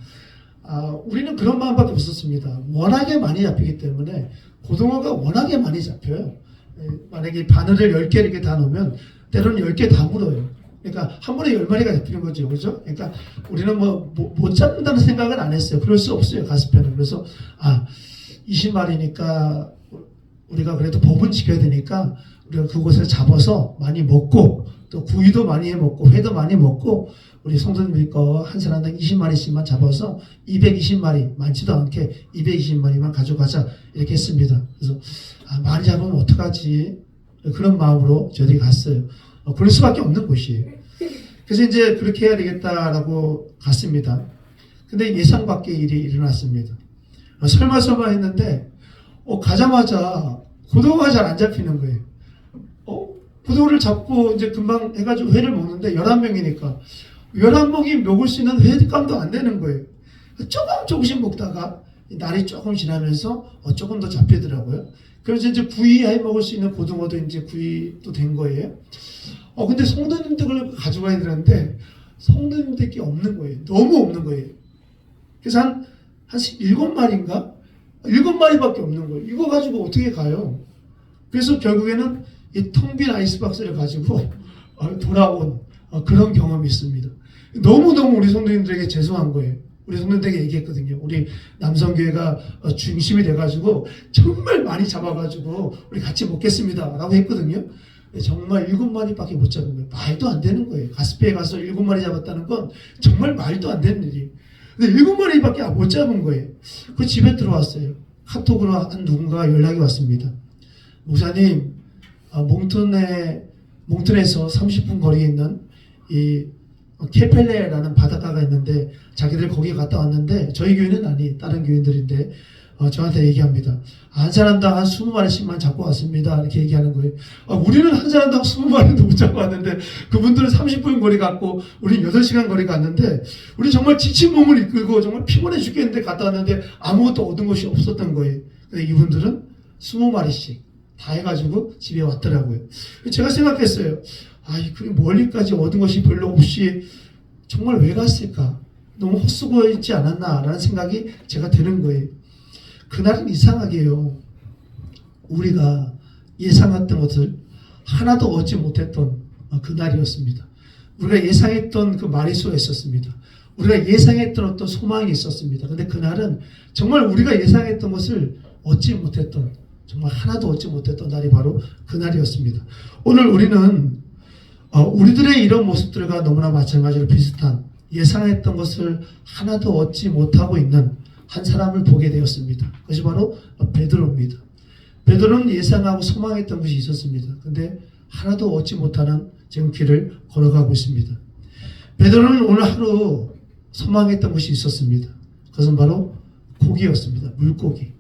[SPEAKER 3] 우리는 그런 마음밖에 없었습니다. 워낙에 많이 잡히기 때문에, 고등어가 워낙에 많이 잡혀요. 만약에 바늘을 10개 이렇게 다 놓으면 때로는 10개 다 물어요. 그러니까 한 번에 10마리가 잡히는 거죠. 그죠? 그러니까 우리는 못 잡는다는 생각은 안 했어요. 그럴 수 없어요. 가스페는. 그래서 20마리니까 우리가 그래도 법은 지켜야 되니까 우리가 그곳에 잡아서 많이 먹고, 또 구이도 많이 해 먹고 회도 많이 먹고, 우리 성도님들 거 한 사람당 20마리씩만 잡아서 220마리, 많지도 않게 220마리만 가져가자 이렇게 했습니다. 그래서 많이 잡으면 어떡하지, 그런 마음으로 저희들이 갔어요. 그럴 수밖에 없는 곳이에요. 그래서 이제 그렇게 해야 되겠다라고 갔습니다. 근데 예상 밖의 일이 일어났습니다. 설마 했는데 가자마자 고등어가 잘 안 잡히는 거예요. 고등어를 잡고 이제 금방 해가지고 회를 먹는데 11명이니까 11명이 먹을 수 있는 회감도 안 되는 거예요. 조금씩 먹다가 날이 조금 지나면서 조금 더 잡히더라고요. 그래서 이제 구이해 먹을 수 있는 고등어도 이제 구이도 된 거예요. 근데 성도님들을 가져가야 되는데 성도님들께 없는 거예요. 너무 없는 거예요. 그래서 한 7마리인가? 7마리밖에 없는 거예요. 이거 가지고 어떻게 가요? 그래서 결국에는 이 텅 빈 아이스박스를 가지고 돌아온 그런 경험이 있습니다. 너무너무 우리 성도님들에게 죄송한 거예요. 우리 성도님들에게 얘기했거든요. 우리 남성교회가 중심이 돼가지고 정말 많이 잡아가지고 우리 같이 먹겠습니다 라고 했거든요. 정말 7마리밖에 못 잡은 거예요. 말도 안 되는 거예요. 가스페에 가서 7마리 잡았다는 건 정말 말도 안 되는 일이에요. 근데 7마리밖에 못 잡은 거예요. 그 집에 들어왔어요. 카톡으로 한 누군가가 연락이 왔습니다. 목사님, 몽튼에서 30분 거리에 있는 이 케펠레라는 바닷가가 있는데 자기들 거기 갔다 왔는데, 저희 교회는 아니 다른 교인들인데 저한테 얘기합니다. 한 사람당 한 20마리씩만 잡고 왔습니다. 이렇게 얘기하는 거예요. 우리는 한 사람당 20마리도 못 잡고 왔는데 그분들은 30분 거리 갔고 우리는 8시간 거리 갔는데, 우리 정말 지친 몸을 이끌고 정말 피곤해 죽겠는데 갔다 왔는데 아무것도 얻은 것이 없었던 거예요. 근데 이분들은 20마리씩 다 해가지고 집에 왔더라고요. 제가 생각했어요. 그리 멀리까지 얻은 것이 별로 없이 정말 왜 갔을까? 너무 헛수고했지 않았나라는 생각이 제가 드는 거예요. 그날은 이상하게요, 우리가 예상했던 것을 하나도 얻지 못했던 그날이었습니다. 우리가 예상했던 그 마리수가 있었습니다. 우리가 예상했던 어떤 소망이 있었습니다. 근데 그날은 정말 우리가 예상했던 것을 얻지 못했던, 정말 하나도 얻지 못했던 날이 바로 그날이었습니다. 오늘 우리는 우리들의 이런 모습들과 너무나 마찬가지로 비슷한 예상했던 것을 하나도 얻지 못하고 있는 한 사람을 보게 되었습니다. 그것이 바로 베드로입니다. 베드로는 예상하고 소망했던 것이 있었습니다. 근데 하나도 얻지 못하는 지금 길을 걸어가고 있습니다. 베드로는 오늘 하루 소망했던 것이 있었습니다. 그것은 바로 고기였습니다. 물고기.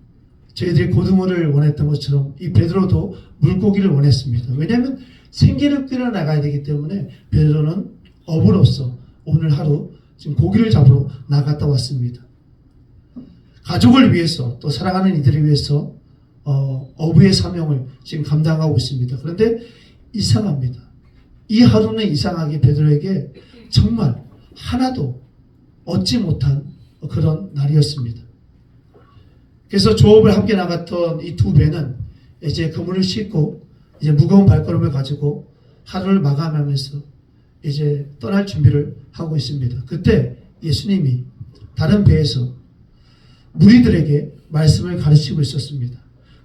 [SPEAKER 3] 저희들이 고등어를 원했던 것처럼 이 베드로도 물고기를 원했습니다. 왜냐하면 생계를 끌어나가야 되기 때문에 베드로는 어부로서 오늘 하루 지금 고기를 잡으러 나갔다 왔습니다. 가족을 위해서 또 사랑하는 이들을 위해서 어부의 사명을 지금 감당하고 있습니다. 그런데 이상합니다. 이 하루는 이상하게 베드로에게 정말 하나도 얻지 못한 그런 날이었습니다. 그래서 조업을 함께 나갔던 이 두 배는 이제 그물을 싣고 이제 무거운 발걸음을 가지고 하루를 마감하면서 이제 떠날 준비를 하고 있습니다. 그때 예수님이 다른 배에서 무리들에게 말씀을 가르치고 있었습니다.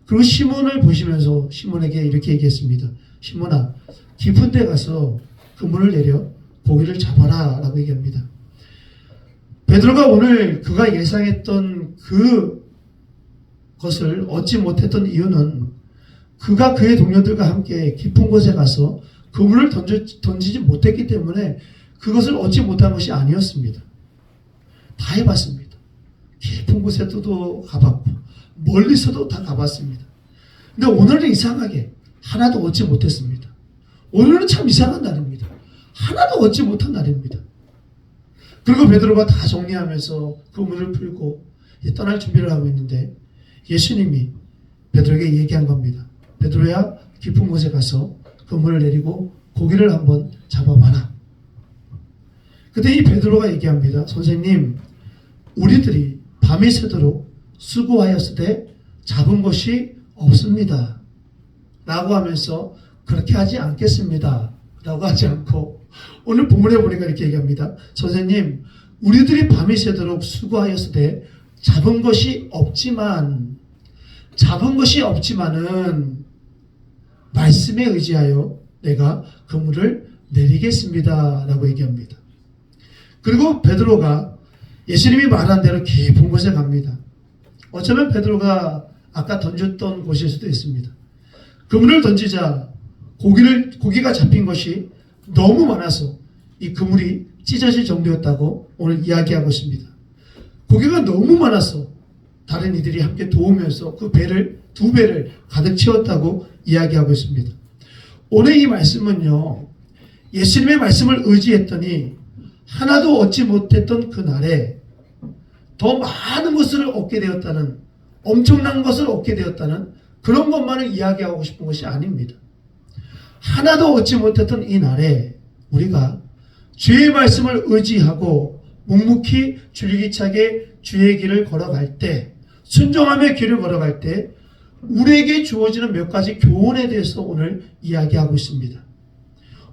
[SPEAKER 3] 그리고 시몬을 보시면서 시몬에게 이렇게 얘기했습니다. 시몬아, 깊은 데 가서 그물을 내려 고기를 잡아라 라고 얘기합니다. 베드로가 오늘 그가 예상했던 그것을 얻지 못했던 이유는 그가 그의 동료들과 함께 깊은 곳에 가서 그물을 던지지 못했기 때문에 그것을 얻지 못한 것이 아니었습니다. 다 해봤습니다. 깊은 곳에도 가봤고 멀리서도 다 가봤습니다. 근데 오늘은 이상하게 하나도 얻지 못했습니다. 오늘은 참 이상한 날입니다. 하나도 얻지 못한 날입니다. 그리고 베드로가 다 정리하면서 그물을 풀고 떠날 준비를 하고 있는데 예수님이 베드로에게 얘기한 겁니다. 베드로야, 깊은 곳에 가서 그물을 내리고 고기를 한번 잡아봐라. 그때 이 베드로가 얘기합니다. 선생님, 우리들이 밤이 새도록 수고하였으되 잡은 것이 없습니다. 라고 하면서 그렇게 하지 않겠습니다. 라고 하지 않고 오늘 본문에 보니까 이렇게 얘기합니다. 선생님, 우리들이 밤이 새도록 수고하였으되 잡은 것이 없지만은 말씀에 의지하여 내가 그물을 내리겠습니다. 라고 얘기합니다. 그리고 베드로가 예수님이 말한 대로 깊은 곳에 갑니다. 어쩌면 베드로가 아까 던졌던 곳일 수도 있습니다. 그물을 던지자 고기가 잡힌 것이 너무 많아서 이 그물이 찢어질 정도였다고 오늘 이야기하고 있습니다. 고기가 너무 많아서 다른 이들이 함께 도우면서 그 두 배를 가득 채웠다고 이야기하고 있습니다. 오늘 이 말씀은요, 예수님의 말씀을 의지했더니 하나도 얻지 못했던 그날에 더 많은 것을 얻게 되었다는, 엄청난 것을 얻게 되었다는 그런 것만을 이야기하고 싶은 것이 아닙니다. 하나도 얻지 못했던 이 날에 우리가 주의 말씀을 의지하고 묵묵히 줄기차게 주의 길을 걸어갈 때, 순종하며 길을 걸어갈 때 우리에게 주어지는 몇 가지 교훈에 대해서 오늘 이야기하고 있습니다.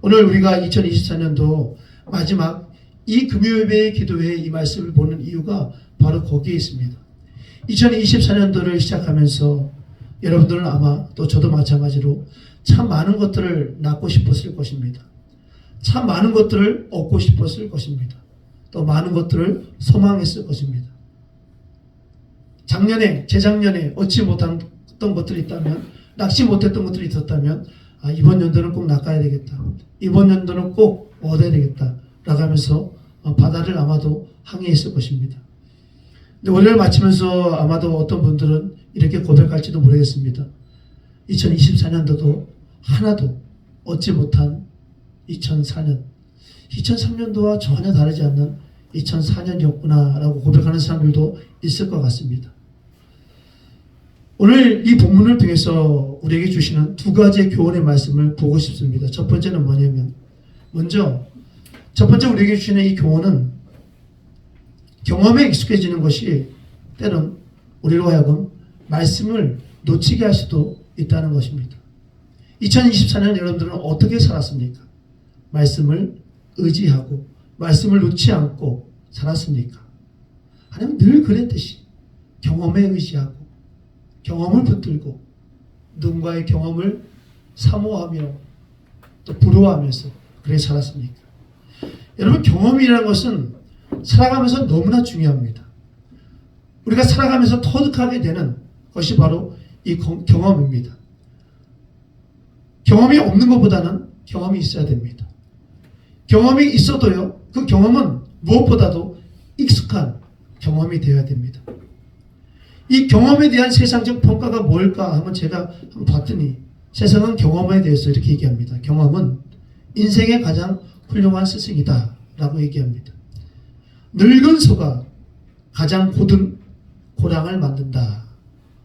[SPEAKER 3] 오늘 우리가 2024년도 마지막 이 금요예배의 기도회에 이 말씀을 보는 이유가 바로 거기에 있습니다. 2024년도를 시작하면서 여러분들은 아마 또 저도 마찬가지로 참 많은 것들을 낳고 싶었을 것입니다. 참 많은 것들을 얻고 싶었을 것입니다. 또 많은 것들을 소망했을 것입니다. 재작년에 얻지 못했던 것들이 있다면, 낚시 못했던 것들이 있었다면, 이번 연도는 꼭 낚아야 되겠다. 이번 연도는 꼭 얻어야 되겠다. 라고 하면서 바다를 아마도 항해했을 것입니다. 근데 올해를 마치면서 아마도 어떤 분들은 이렇게 고백할지도 모르겠습니다. 2024년도도 하나도 얻지 못한 2003년도와 전혀 다르지 않는 2004년이었구나 라고 고백하는 사람들도 있을 것 같습니다. 오늘 이 본문을 통해서 우리에게 주시는 두 가지의 교훈의 말씀을 보고 싶습니다. 첫 번째는 뭐냐면, 첫 번째 우리에게 주시는 이 교훈은 경험에 익숙해지는 것이 때론 우리로 하여금 말씀을 놓치게 할 수도 있다는 것입니다. 2024년 여러분들은 어떻게 살았습니까? 말씀을 의지하고 말씀을 놓지 않고 살았습니까? 하나님은 늘 그랬듯이 경험에 의지하고 경험을 붙들고 누군가의 경험을 사모하며 또 부러워하면서 그래 살았습니까? 여러분, 경험이라는 것은 살아가면서 너무나 중요합니다. 우리가 살아가면서 터득하게 되는 것이 바로 이 경험입니다. 경험이 없는 것보다는 경험이 있어야 됩니다. 경험이 있어도요, 그 경험은 무엇보다도 익숙한 경험이 되어야 됩니다. 이 경험에 대한 세상적 평가가 뭘까 하면 제가 한번 봤더니 세상은 경험에 대해서 이렇게 얘기합니다. 경험은 인생의 가장 훌륭한 스승이다 라고 얘기합니다. 늙은 소가 가장 고든 고랑을 만든다.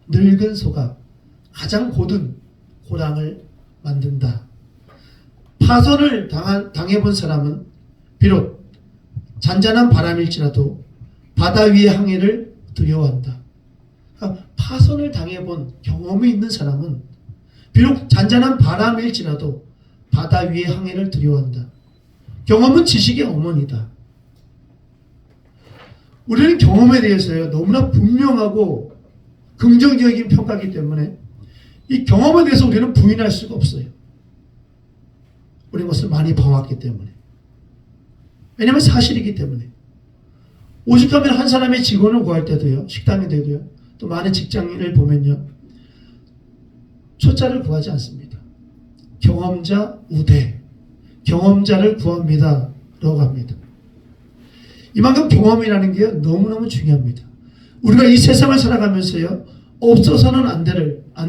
[SPEAKER 3] 늙은 소가 가장 고든 고랑을 만든다. 파손을 당해본 사람은 비록 잔잔한 바람일지라도 바다 위의 항해를 두려워한다. 그러니까 파손을 당해본 경험이 있는 사람은 비록 잔잔한 바람일지라도 바다 위의 항해를 두려워한다. 경험은 지식의 어머니다. 우리는 경험에 대해서요, 너무나 분명하고 긍정적인 평가이기 때문에 이 경험에 대해서 우리는 부인할 수가 없어요. 우리는 것을 많이 봐왔기 때문에. 왜냐하면 사실이기 때문에. 오죽하면 한 사람의 직원을 구할 때도요, 식당인데도요, 또 많은 직장인을 보면요, 초짜를 구하지 않습니다. 경험자 우대, 경험자를 구합니다 라고 합니다. 이만큼 경험이라는 게 너무너무 중요합니다. 우리가 이 세상을 살아가면서요, 없어서는 안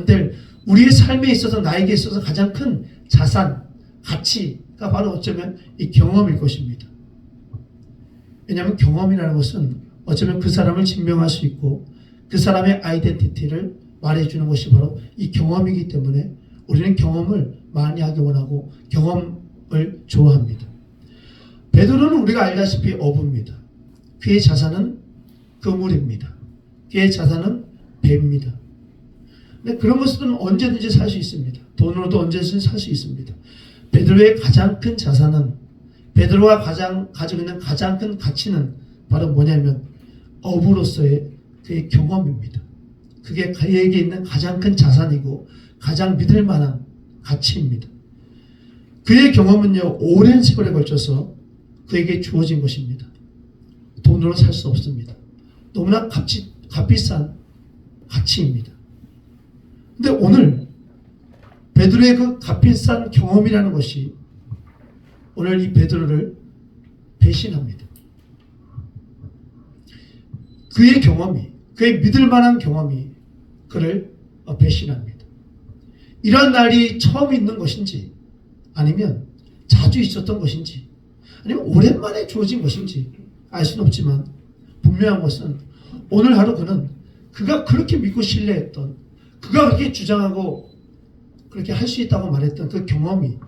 [SPEAKER 3] 될 우리의 삶에 있어서, 나에게 있어서 가장 큰 자산, 가치가 바로 어쩌면 이 경험일 것입니다. 왜냐하면 경험이라는 것은 어쩌면 그 사람을 증명할 수 있고 그 사람의 아이덴티티를 말해주는 것이 바로 이 경험이기 때문에 우리는 경험을 많이 하기 원하고 경험을 좋아합니다. 베드로는 우리가 알다시피 어부입니다. 그의 자산은 그물입니다. 그의 자산은 배입니다. 근데 그런 것은 언제든지 살 수 있습니다. 돈으로도 언제든지 살 수 있습니다. 베드로의 가장 큰 자산은, 베드로가 가지고 있는 가장 큰 가치는 바로 뭐냐면 어부로서의 그의 경험입니다. 그게 그에게 있는 가장 큰 자산이고 가장 믿을 만한 가치입니다. 그의 경험은요, 오랜 세월에 걸쳐서 그에게 주어진 것입니다. 돈으로 살 수 없습니다. 너무나 값비싼 가치입니다. 근데 오늘 베드로의 그 값비싼 경험이라는 것이 오늘 이 베드로를 배신합니다. 그의 경험이, 그의 믿을 만한 경험이 그를 배신합니다. 이런 날이 처음 있는 것인지, 아니면 자주 있었던 것인지, 아니면 오랜만에 주어진 것인지 알 수는 없지만 분명한 것은 오늘 하루 그가 그렇게 믿고 신뢰했던, 그가 그렇게 주장하고 그렇게 할 수 있다고 말했던 그 경험이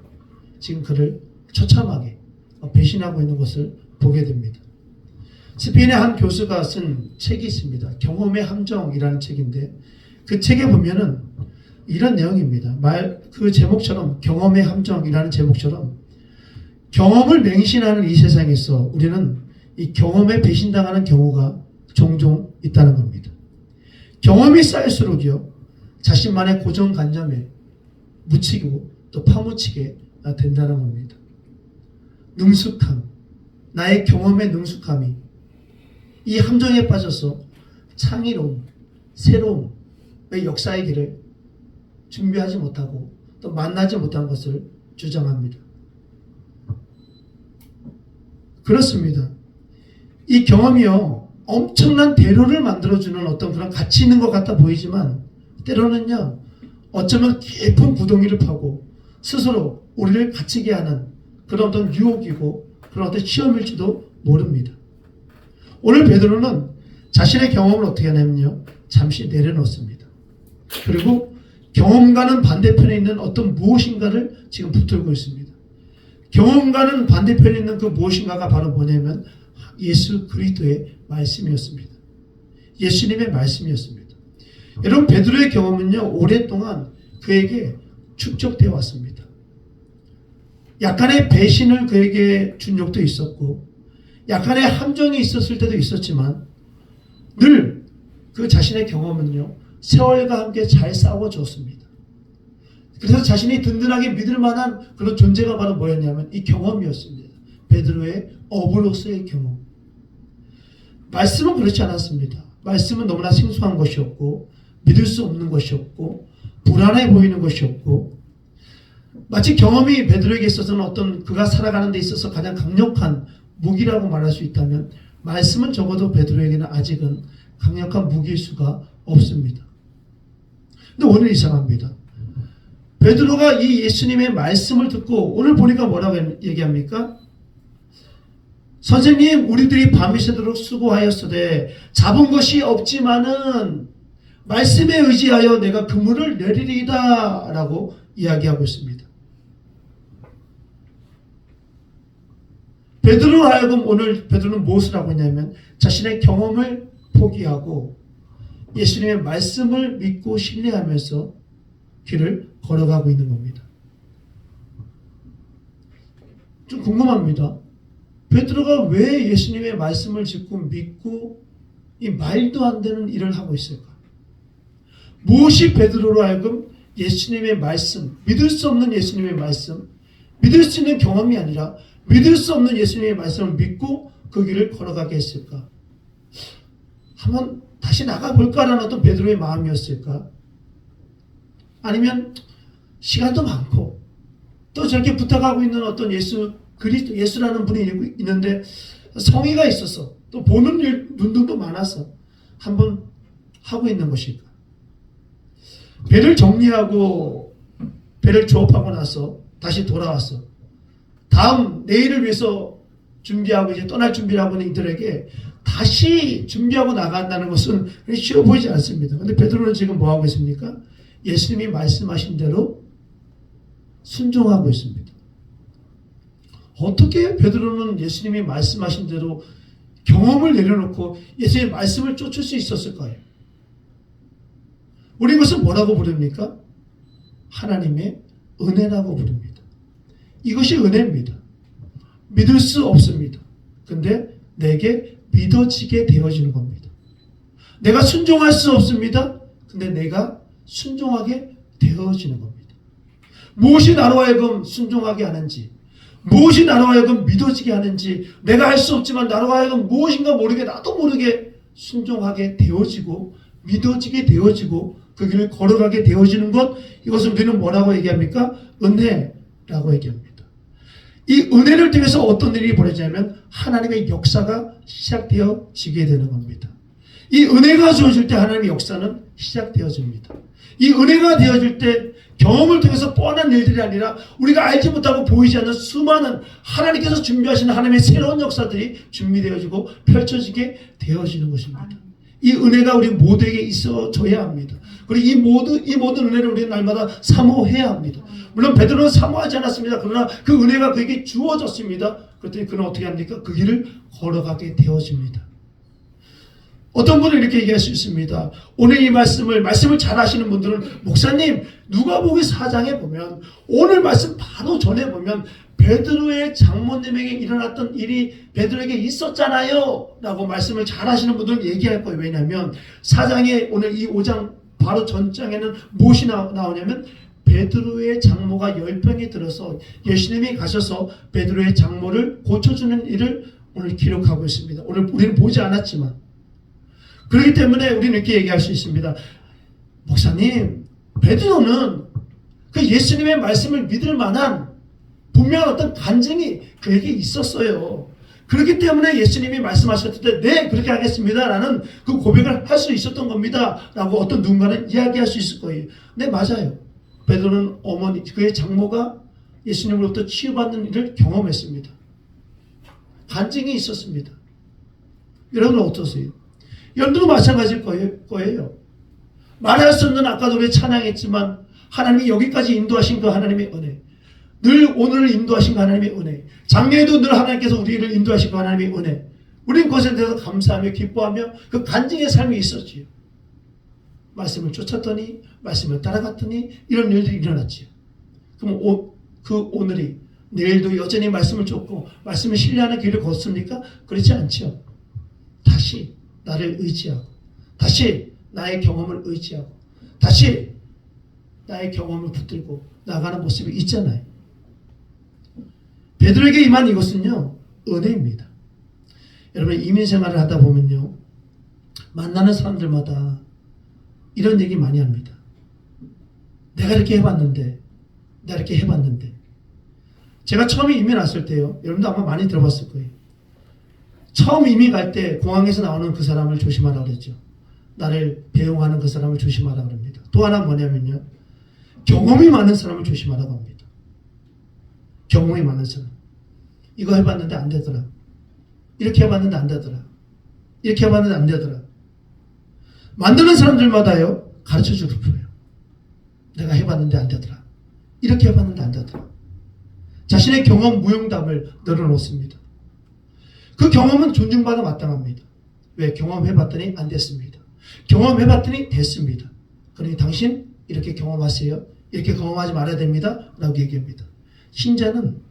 [SPEAKER 3] 지금 그를 처참하게 배신하고 있는 것을 보게 됩니다. 스페인의 한 교수가 쓴 책이 있습니다. 경험의 함정이라는 책인데 그 책에 보면은 이런 내용입니다. 그 제목처럼, 경험의 함정이라는 제목처럼 경험을 맹신하는 이 세상에서 우리는 이 경험에 배신당하는 경우가 종종 있다는 겁니다. 경험이 쌓일수록요, 자신만의 고정관념에 묻히고 또 파묻히게 된다는 겁니다. 능숙함, 나의 경험의 능숙함이 이 함정에 빠져서 창의로움, 새로움의 역사의 길을 준비하지 못하고 또 만나지 못한 것을 주장합니다. 그렇습니다. 이 경험이요, 엄청난 대로를 만들어주는 어떤 그런 가치 있는 것 같아 보이지만 때로는요, 어쩌면 깊은 구덩이를 파고 스스로 우리를 갇히게 하는 그런 어떤 유혹이고 그런 어떤 시험일지도 모릅니다. 오늘 베드로는 자신의 경험을 어떻게 하냐면요, 잠시 내려놓습니다. 그리고 경험과는 반대편에 있는 어떤 무엇인가를 지금 붙들고 있습니다. 경험과는 반대편에 있는 그 무엇인가가 바로 뭐냐면 예수 그리스도의 말씀이었습니다. 예수님의 말씀이었습니다. 여러분, 베드로의 경험은요, 오랫동안 그에게 축적되어 왔습니다. 약간의 배신을 그에게 준 적도 있었고 약간의 함정이 있었을 때도 있었지만 늘 그 자신의 경험은요 세월과 함께 잘 싸워줬습니다. 그래서 자신이 든든하게 믿을 만한 그런 존재가 바로 뭐였냐면 이 경험이었습니다. 베드로의 어부로서의 경험. 말씀은 그렇지 않았습니다. 말씀은 너무나 생소한 것이었고 믿을 수 없는 것이었고 불안해 보이는 것이었고 마치 경험이 베드로에게 있어서는 어떤 그가 살아가는 데 있어서 가장 강력한 무기라고 말할 수 있다면 말씀은 적어도 베드로에게는 아직은 강력한 무기일 수가 없습니다. 근데 오늘 이상합니다. 베드로가 이 예수님의 말씀을 듣고 오늘 보니까 뭐라고 얘기합니까? 선생님 우리들이 밤이 새도록 수고하였으되 잡은 것이 없지만은 말씀에 의지하여 내가 그물을 내리리이다 라고 이야기하고 있습니다. 베드로로 하여금 오늘 베드로는 무엇을 하고 있냐면 자신의 경험을 포기하고 예수님의 말씀을 믿고 신뢰하면서 길을 걸어가고 있는 겁니다. 좀 궁금합니다. 베드로가 왜 예수님의 말씀을 듣고 믿고 이 말도 안 되는 일을 하고 있을까? 무엇이 베드로로 하여금 예수님의 말씀, 믿을 수 없는 예수님의 말씀, 믿을 수 있는 경험이 아니라 믿을 수 없는 예수님의 말씀을 믿고 그 길을 걸어가게 했을까? 한번 다시 나가볼까라는 어떤 베드로의 마음이었을까? 아니면 시간도 많고 또 저렇게 부탁하고 있는 어떤 예수라는 분이 있는데 성의가 있어서 또 보는 눈도 많아서 한번 하고 있는 것일까? 배를 정리하고 배를 조업하고 나서 다시 돌아왔어. 다음 내일을 위해서 준비하고 이제 떠날 준비를 하고 있는 이들에게 다시 준비하고 나간다는 것은 쉬워 보이지 않습니다. 그런데 베드로는 지금 뭐 하고 있습니까? 예수님이 말씀하신 대로 순종하고 있습니다. 어떻게 베드로는 예수님이 말씀하신 대로 경험을 내려놓고 예수님의 말씀을 쫓을 수 있었을까요? 우리 이것을 뭐라고 부릅니까? 하나님의 은혜라고 부릅니다. 이것이 은혜입니다. 믿을 수 없습니다. 근데 내게 믿어지게 되어지는 겁니다. 내가 순종할 수 없습니다. 근데 내가 순종하게 되어지는 겁니다. 무엇이 나로 하여금 순종하게 하는지, 무엇이 나로 하여금 믿어지게 하는지, 내가 할 수 없지만 나로 하여금 무엇인가 모르게 나도 모르게 순종하게 되어지고 믿어지게 되어지고 그 길을 걸어가게 되어지는 것, 이것을 우리는 뭐라고 얘기합니까? 은혜라고 얘기합니다. 이 은혜를 통해서 어떤 일이 벌어지냐면 하나님의 역사가 시작되어지게 되는 겁니다. 이 은혜가 주어질 때 하나님의 역사는 시작되어집니다. 이 은혜가 되어질 때 경험을 통해서 뻔한 일들이 아니라 우리가 알지 못하고 보이지 않는 수많은 하나님께서 준비하시는 하나님의 새로운 역사들이 준비되어지고 펼쳐지게 되어지는 것입니다. 이 은혜가 우리 모두에게 있어져야 합니다. 그리고 이 모든 은혜를 우리는 날마다 사모해야 합니다. 물론 베드로는 사모하지 않았습니다. 그러나 그 은혜가 그에게 주어졌습니다. 그랬더니 그는 어떻게 합니까? 그 길을 걸어가게 되어집니다. 어떤 분은 이렇게 얘기할 수 있습니다. 오늘 이 말씀을 잘 하시는 분들은 목사님 누가복음 4장에 보면 오늘 말씀 바로 전에 보면 베드로의 장모님에게 일어났던 일이 베드로에게 있었잖아요 라고 말씀을 잘 하시는 분들은 얘기할 거예요. 왜냐하면 4장에 오늘 이 5장 바로 전장에는 무엇이 나오냐면 베드로의 장모가 열병이 들어서 예수님이 가셔서 베드로의 장모를 고쳐주는 일을 오늘 기록하고 있습니다. 오늘 우리는 보지 않았지만 그렇기 때문에 우리는 이렇게 얘기할 수 있습니다. 목사님, 베드로는 그 예수님의 말씀을 믿을 만한 분명한 어떤 간증이 그에게 있었어요. 그렇기 때문에 예수님이 말씀하셨을 때 네, 그렇게 하겠습니다 라는 그 고백을 할 수 있었던 겁니다 라고 어떤 누군가는 이야기할 수 있을 거예요. 네, 맞아요. 베드로는 어머니, 그의 장모가 예수님으로부터 치유받는 일을 경험했습니다. 간증이 있었습니다. 여러분은 어떠세요? 여러분도 마찬가지일 거예요. 말할 수 없는 아까도 우리 찬양했지만 하나님이 여기까지 인도하신 그 하나님의 은혜, 늘 오늘을 인도하신 그 하나님의 은혜, 작년에도 늘 하나님께서 우리를 인도하신 그 하나님의 은혜, 우리는 그것에 대해서 감사하며 기뻐하며 그 간증의 삶이 있었지요. 말씀을 쫓았더니 말씀을 따라갔더니 이런 일들이 일어났지요. 그럼 그 오늘이 내일도 여전히 말씀을 쫓고 말씀을 신뢰하는 길을 걷습니까? 그렇지 않죠. 다시 나를 의지하고 다시 나의 경험을 의지하고 다시 나의 경험을 붙들고 나가는 모습이 있잖아요. 베드로에게 임한 이것은요, 은혜입니다. 여러분, 이민생활을 하다 보면요, 만나는 사람들마다 이런 얘기 많이 합니다. 내가 이렇게 해봤는데, 내가 이렇게 해봤는데. 제가 처음에 이민 왔을 때요, 여러분도 아마 많이 들어봤을 거예요. 처음 이민 갈 때 공항에서 나오는 그 사람을 조심하라 그랬죠. 나를 배웅하는 그 사람을 조심하라 그럽니다. 또 하나 뭐냐면요, 경험이 많은 사람을 조심하라고 합니다. 경험이 많은 사람. 이거 해봤는데 안 되더라. 이렇게 해봤는데 안 되더라. 이렇게 해봤는데 안 되더라. 만드는 사람들마다요, 가르쳐주고 싶어요. 내가 해봤는데 안 되더라. 이렇게 해봤는데 안 되더라. 자신의 경험 무용담을 늘어놓습니다. 그 경험은 존중받아 마땅합니다. 왜? 경험해봤더니 안 됐습니다. 경험해봤더니 됐습니다. 그러니 당신 이렇게 경험하세요. 이렇게 경험하지 말아야 됩니다. 라고 얘기합니다. 신자는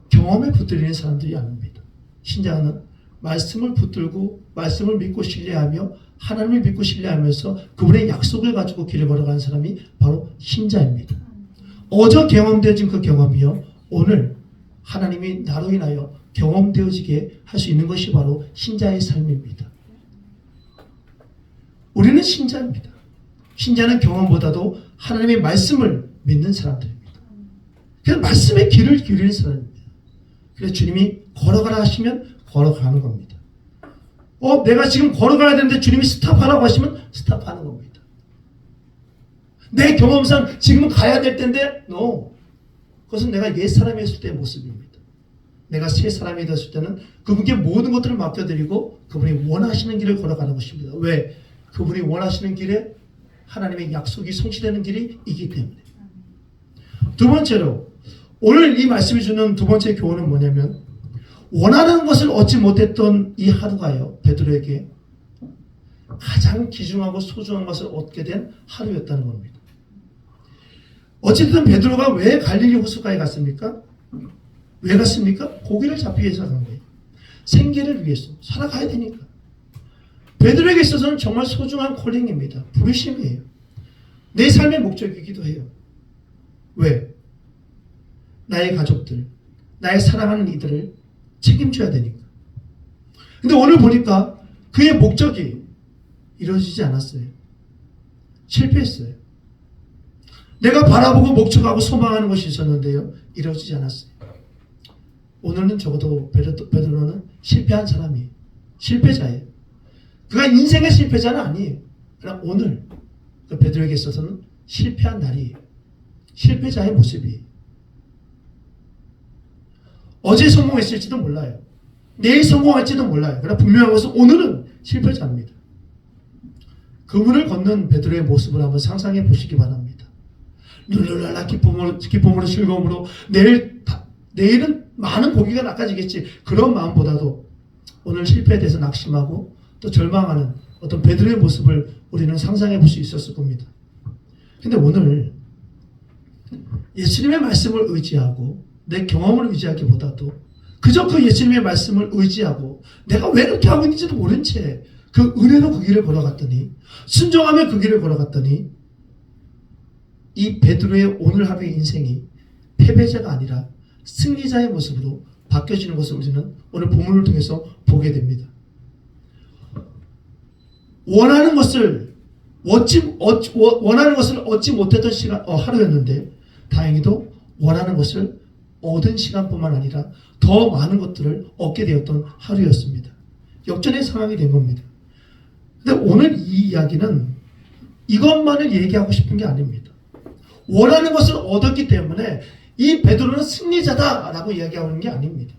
[SPEAKER 3] 경험에 붙들리는 사람들이 아닙니다. 신자는 말씀을 붙들고 말씀을 믿고 신뢰하며 하나님을 믿고 신뢰하면서 그분의 약속을 가지고 길을 걸어가는 사람이 바로 신자입니다. 어제 경험되어진 그 경험이요, 오늘 하나님이 나로 인하여 경험되어지게 할 수 있는 것이 바로 신자의 삶입니다. 우리는 신자입니다. 신자는 경험보다도 하나님의 말씀을 믿는 사람들입니다. 그래서 말씀의 길을 기울이는 사람입니다. 그래서 주님이 걸어가라 하시면 걸어가는 겁니다. 내가 지금 걸어가야 되는데 주님이 스탑하라고 하시면 스탑하는 겁니다. 내 경험상 지금은 가야 될 텐데 no. 그것은 내가 옛 사람이었을 때의 모습입니다. 내가 새 사람이 되었을 때는 그분께 모든 것들을 맡겨드리고 그분이 원하시는 길을 걸어가는 것입니다. 왜? 그분이 원하시는 길에 하나님의 약속이 성취되는 길이 있기 때문에. 두 번째로 오늘 이 말씀이 주는 두 번째 교훈은 뭐냐면, 원하는 것을 얻지 못했던 이 하루가요, 베드로에게 가장 귀중하고 소중한 것을 얻게 된 하루였다는 겁니다. 어쨌든 베드로가 왜 갈릴리 호수가에 갔습니까? 왜 갔습니까? 고기를 잡기 위해서 간 거예요. 생계를 위해서 살아가야 되니까. 베드로에게 있어서는 정말 소중한 콜링입니다. 부르심이에요. 내 삶의 목적이기도 해요. 왜? 나의 가족들, 나의 사랑하는 이들을 책임져야 되니까. 근데 오늘 보니까 그의 목적이 이루어지지 않았어요. 실패했어요. 내가 바라보고 목적하고 소망하는 것이 있었는데요, 이루어지지 않았어요. 오늘은 적어도 베드로는 실패한 사람이에요. 실패자예요. 그가 인생의 실패자는 아니에요. 그러나 오늘 그 베드로에게 있어서는 실패한 날이에요. 실패자의 모습이에요. 어제 성공했을지도 몰라요. 내일 성공할지도 몰라요. 그러나 분명한 것은 오늘은 실패자입니다. 그물을 걷는 베드로의 모습을 한번 상상해 보시기 바랍니다. 룰루랄라 기쁨으로 즐거움으로 내일은 많은 고기가 낚아지겠지, 그런 마음보다도 오늘 실패에 대해서 낙심하고 또 절망하는 어떤 베드로의 모습을 우리는 상상해 볼 수 있었을 겁니다. 근데 오늘 예수님의 말씀을 의지하고 내 경험을 의지하기보다도 그저 그 예수님의 말씀을 의지하고 내가 왜 그렇게 하고 있는지도 모른 채 그 은혜로 그 길을 걸어갔더니, 순종하며 그 길을 걸어갔더니 이 베드로의 오늘 하루의 인생이 패배자가 아니라 승리자의 모습으로 바뀌어지는 것을 우리는 오늘 본문을 통해서 보게 됩니다. 원하는 것을 얻지 못했던 하루였는데 다행히도 원하는 것을 얻은 시간뿐만 아니라 더 많은 것들을 얻게 되었던 하루였습니다. 역전의 상황이 된 겁니다. 근데 오늘 이 이야기는 이것만을 얘기하고 싶은 게 아닙니다. 원하는 것을 얻었기 때문에 이 베드로는 승리자다라고 이야기하는 게 아닙니다.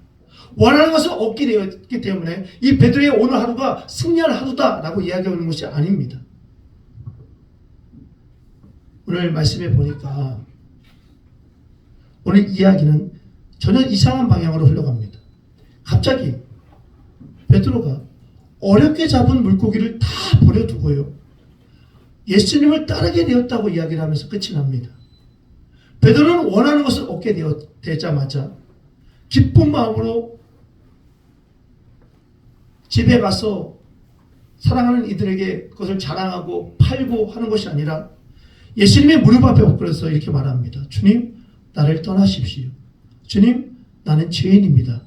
[SPEAKER 3] 원하는 것을 얻게 되었기 때문에 이 베드로의 오늘 하루가 승리할 하루다라고 이야기하는 것이 아닙니다. 오늘 말씀해 보니까 오늘 이야기는 전혀 이상한 방향으로 흘러갑니다. 갑자기 베드로가 어렵게 잡은 물고기를 다 버려두고요, 예수님을 따르게 되었다고 이야기를 하면서 끝이 납니다. 베드로는 원하는 것을 얻게 되자마자 기쁜 마음으로 집에 가서 사랑하는 이들에게 그것을 자랑하고 팔고 하는 것이 아니라 예수님의 무릎 앞에 엎드려서 이렇게 말합니다. 주님, 나를 떠나십시오. 주님, 나는 죄인입니다.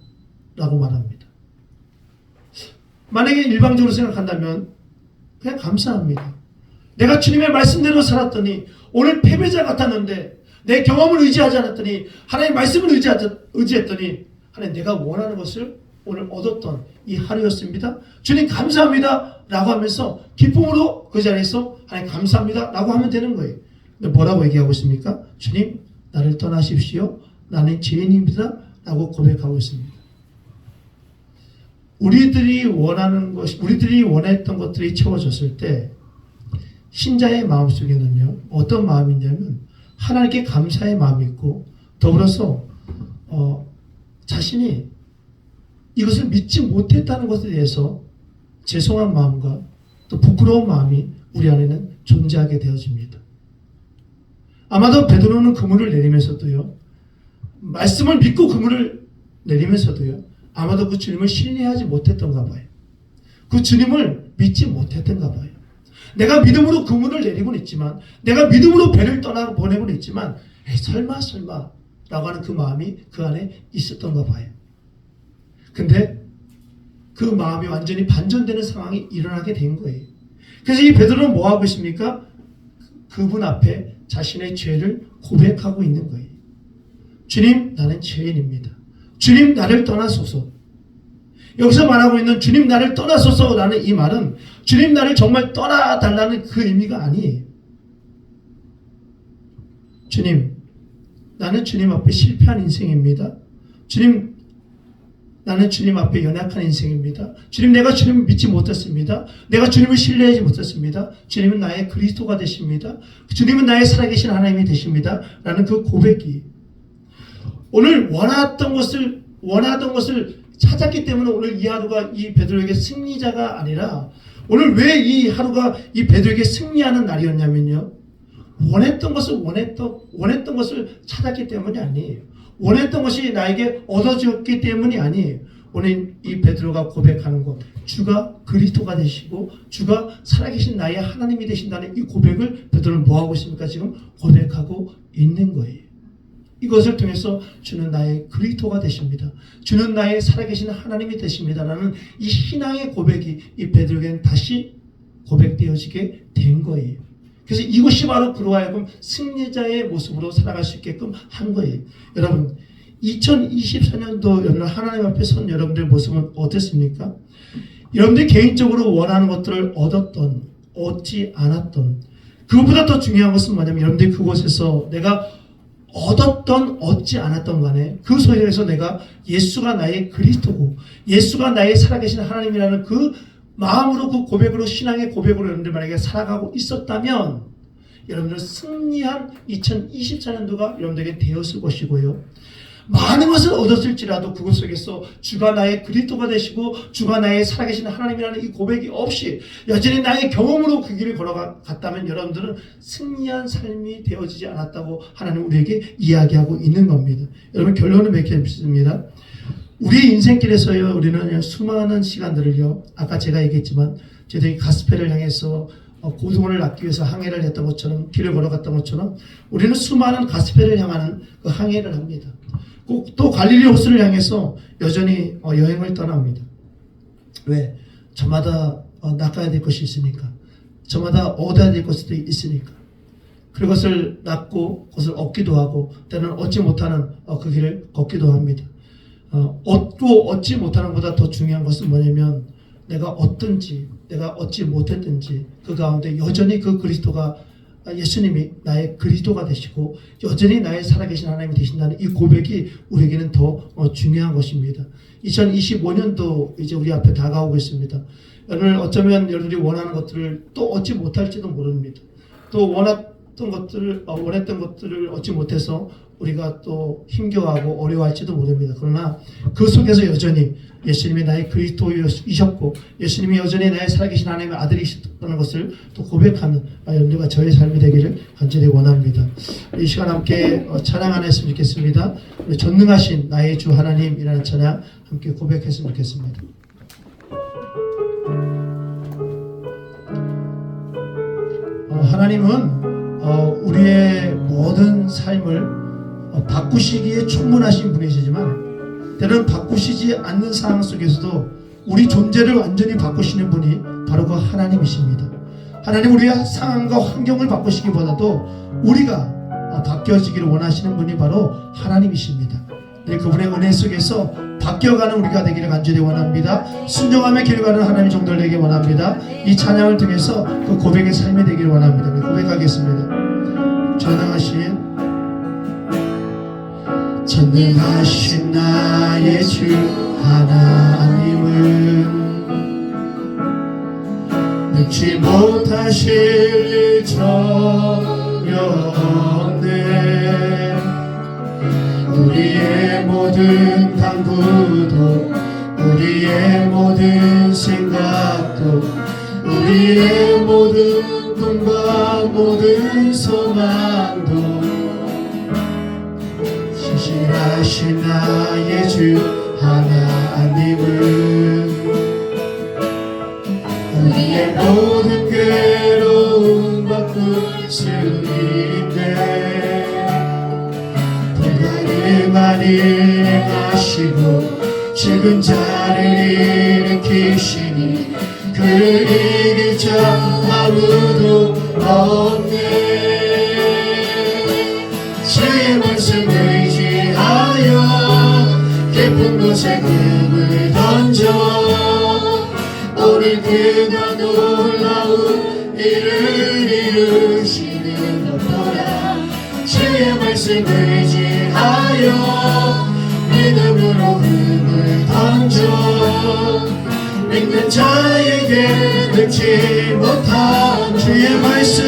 [SPEAKER 3] 라고 말합니다. 만약에 일방적으로 생각한다면 그냥 감사합니다. 내가 주님의 말씀대로 살았더니 오늘 패배자 같았는데 내 경험을 의지하지 않았더니 하나님의 말씀을 의지했더니 하나님 내가 원하는 것을 오늘 얻었던 이 하루였습니다. 주님 감사합니다 라고 하면서 기쁨으로 그 자리에서 하나님 감사합니다 라고 하면 되는 거예요. 근데 뭐라고 얘기하고 있습니까? 주님 나를 떠나십시오. 나는 죄인입니다 라고 고백하고 있습니다. 우리들이 원했던 것들이 채워졌을 때 신자의 마음속에는요 어떤 마음이 있냐면 하나님께 감사의 마음이 있고 더불어서 자신이 이것을 믿지 못했다는 것에 대해서 죄송한 마음과 또 부끄러운 마음이 우리 안에는 존재하게 되어집니다. 아마도 베드로는 그물을 내리면서도요 말씀을 믿고 그물을 내리면서도요 아마도 그 주님을 신뢰하지 못했던가 봐요. 그 주님을 믿지 못했던가 봐요. 내가 믿음으로 그물을 내리고는 있지만 내가 믿음으로 배를 떠나 보내고는 있지만 설마 라고 하는 그 마음이 그 안에 있었던가 봐요. 근데 그 마음이 완전히 반전되는 상황이 일어나게 된 거예요. 그래서 이 베드로는 뭐 하고 있습니까? 그분 앞에 자신의 죄를 고백하고 있는 거예요. 주님 나는 죄인입니다. 주님 나를 떠나소서. 여기서 말하고 있는 주님 나를 떠나소서라는 이 말은 주님 나를 정말 떠나달라는 그 의미가 아니에요. 주님 나는 주님 앞에 실패한 인생입니다. 주님 나는 주님 앞에 연약한 인생입니다. 주님 내가 주님을 믿지 못했습니다. 내가 주님을 신뢰하지 못했습니다. 주님은 나의 그리스도가 되십니다. 주님은 나의 살아계신 하나님이 되십니다. 라는 그 고백이 오늘 원하던 것을 찾았기 때문에 오늘 이 하루가 이 베드로에게 승리자가 아니라 오늘 왜 이 하루가 이 베드로에게 승리하는 날이었냐면요. 원했던 것을 찾았기 때문이 아니에요. 원했던 것이 나에게 얻어졌기 때문이 아니에요. 오늘 이 베드로가 고백하는 것, 주가 그리스도가 되시고 주가 살아계신 나의 하나님이 되신다는 이 고백을 베드로는 뭐하고 있습니까? 지금 고백하고 있는 거예요. 이것을 통해서 주는 나의 그리스도가 되십니다. 주는 나의 살아계신 하나님이 되십니다. 라는 이 신앙의 고백이 이 베드로에게는 다시 고백되어지게 된 거예요. 그래서 이것이 바로 그로 하여금 승리자의 모습으로 살아갈 수 있게끔 한 거예요. 여러분 2024년도 여러분 하나님 앞에 선 여러분들의 모습은 어땠습니까? 여러분들이 개인적으로 원하는 것들을 얻었던 얻지 않았던 그것보다 더 중요한 것은 뭐냐면 여러분들이 그곳에서 내가 얻었던 얻지 않았던 간에 그 소리에서 내가 예수가 나의 그리스도고 예수가 나의 살아계신 하나님이라는 그 마음으로 그 고백으로 신앙의 고백으로 여러분들 만약에 살아가고 있었다면 여러분들은 승리한 2024년도가 여러분들에게 되었을 것이고요. 많은 것을 얻었을지라도 그것 속에서 주가 나의 그리스도가 되시고 주가 나의 살아계신 하나님이라는 이 고백이 없이 여전히 나의 경험으로 그 길을 걸어갔다면 여러분들은 승리한 삶이 되어지지 않았다고 하나님 우리에게 이야기하고 있는 겁니다. 여러분 결론을 맺겠습니다. 우리 인생길에서요 우리는 수많은 시간들을요 아까 제가 얘기했지만 저희들이 가스펠을 향해서 고등어를 낳기 위해서 항해를 했던 것처럼 길을 걸어갔던 것처럼 우리는 수많은 가스펠을 향하는 그 항해를 합니다. 또 갈릴리 호수를 향해서 여전히 여행을 떠납니다. 왜? 저마다 낚아야 될 것이 있으니까. 저마다 얻어야 될 것도 있으니까. 그것을 낳고 그것을 얻기도 하고 때로는 얻지 못하는 그 길을 걷기도 합니다. 얻고 얻지 못하는 것보다 더 중요한 것은 뭐냐면 내가 얻든지 내가 얻지 못했든지 그 가운데 여전히 그 그리스도가 예수님이 나의 그리스도가 되시고 여전히 나의 살아계신 하나님이 되신다는 이 고백이 우리에게는 더 중요한 것입니다. 2025년도 이제 우리 앞에 다가오고 있습니다. 오늘 어쩌면 여러분들이 원하는 것들을 또 얻지 못할지도 모릅니다. 또 원했던 것들을 얻지 못해서 우리가 또 힘겨워하고 어려워할지도 모릅니다. 그러나 그 속에서 여전히 예수님이 나의 그리스도이셨고 예수님이 여전히 나의 살아계신 하나님의 아들이셨다는 것을 또 고백하는 여러분들과 저의 삶이 되기를 간절히 원합니다. 이 시간 함께 찬양 하나 했으면 좋겠습니다. 우리 전능하신 나의 주 하나님이라는 찬양 함께 고백했으면 좋겠습니다. 하나님은 우리의 모든 삶을 바꾸시기에 충분하신 분이시지만 때로는 바꾸시지 않는 상황 속에서도 우리 존재를 완전히 바꾸시는 분이 바로 그 하나님이십니다. 하나님 우리의 상황과 환경을 바꾸시기보다도 우리가 바뀌어지기를 원하시는 분이 바로 하나님이십니다. 그분의 은혜 속에서 바뀌어가는 우리가 되기를 간절히 원합니다. 순종함의 길 가는 하나님의 종들 되기 원합니다. 이 찬양을 통해서 그 고백의 삶이 되기를 원합니다. 우리 고백하겠습니다. 전능하신 나의 주 하나님은 능치 못하실 일 전혀 없네. 우리의 모든 간구도 우리의 모든 생각도 우리의 모든 꿈과 모든 소망도 신실하신 나의 주 하나님은 우리의 모든 괴로움 바꿀 수 있네. 불가능한 일 행하시고 죽은 자를 일으키시니 그를 이길 자 아무도 없네. 주의 말씀 의지하여 깊은 곳에 금을 던져 오늘 그가 놀라운 일을 이루시는 것보다 주의 말씀 의지하여 믿음으로 금을 던져 믿는 자에게 능치 못한 주의 말씀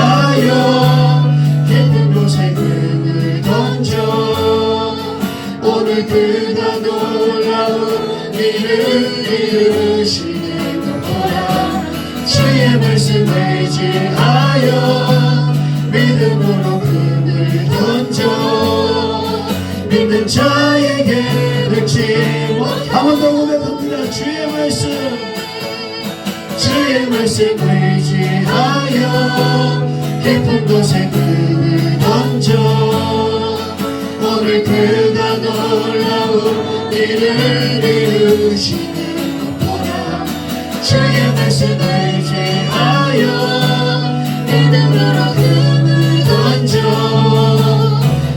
[SPEAKER 3] 의지하여 깊은 곳에 금을 던져 오늘 그가 놀라운 일을 이루시는 것보다 주의 말씀 의지하여 믿음으로 금을 던져 믿는 자에게 능치 못한 한 번 더 고백합니다. 주의 말씀 의지하여 깊은 곳에 금을 던져 오늘 그가 놀라운 일을 이루시는 것보다 주의 말씀 의지하여 믿음으로 금을 던져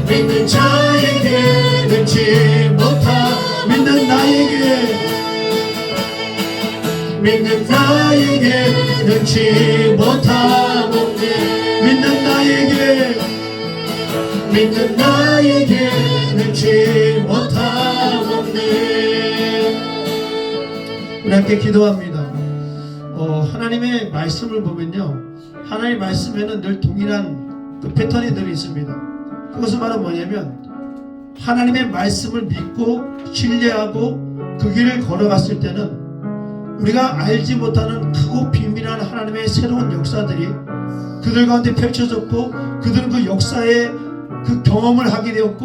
[SPEAKER 3] 믿는 자에게 능치 못한 믿는 나에게 능치 못한 없네. 믿는 나에게 능치 못한 없네. 우리 함께 기도합니다. 하나님의 말씀을 보면요, 하나님의 말씀에는 늘 동일한 그 패턴이 늘 있습니다. 그것은 바로 뭐냐면 하나님의 말씀을 믿고 신뢰하고 그 길을 걸어갔을 때는 우리가 알지 못하는 크고 비밀한 하나님의 새로운 역사들이 그들 가운데 펼쳐졌고 그들은 그 역사의 그 경험을 하게 되었고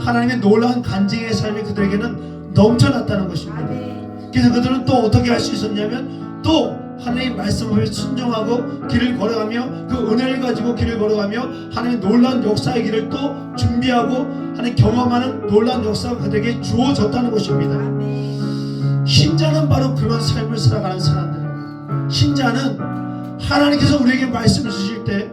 [SPEAKER 3] 하나님의 놀라운 간증의 삶이 그들에게는 넘쳐났다는 것입니다. 그래서 그들은 또 어떻게 할 수 있었냐면 또 하나님의 말씀을 순종하고 길을 걸어가며 그 은혜를 가지고 길을 걸어가며 하나님의 놀라운 역사의 길을 또 준비하고 하나님 경험하는 놀라운 역사가 그들에게 주어졌다는 것입니다. 신자는 바로 그런 삶을 살아가는 사람들입니다. 신자는 하나님께서 우리에게 말씀을 주실 때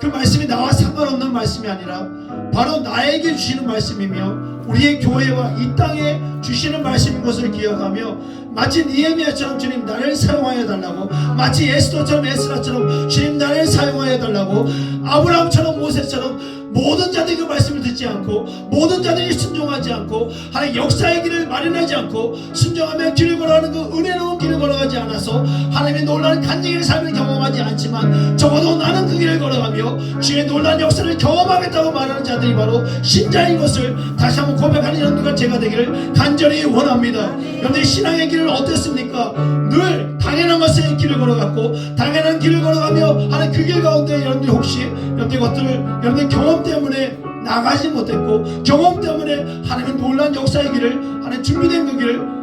[SPEAKER 3] 그 말씀이 나와 상관없는 말씀이 아니라 바로 나에게 주시는 말씀이며 우리의 교회와 이 땅에 주시는 말씀인 것을 기억하며 마치 니에미야처럼 주님 나를 사용하여 달라고, 마치 에스더처럼 에스라처럼 주님 나를 사용하여 달라고, 아브라함처럼 모세처럼 모든 자들이 그 말씀을 듣지 않고 모든 자들이 순종하지 않고 하나님 역사의 길을 마련하지 않고 순종하며 길을 걸어가는 그 은혜로운 길을 걸어가지 않아서 하나님의 놀라운 간증의 삶을 경험하지 않지만 적어도 나는 그 길을 걸어가며 주의 놀라운 역사를 경험하겠다고 말하는 자들이 바로 신자인 것을 다시 한번 고백하는 여러분과 제가 되기를 간절히 원합니다. 여러분들 신앙의 길은 어땠습니까? 늘 당연한 것의 길을 걸어갔고 당연한 길을 걸어가며 하는 그 길 가운데 여러분들 혹시 여러분들 것들을 여러분들 경험 때문에 나가지 못했고 경험 때문에 하나님의 놀라운 역사의 길을 하나님 준비된 그 길을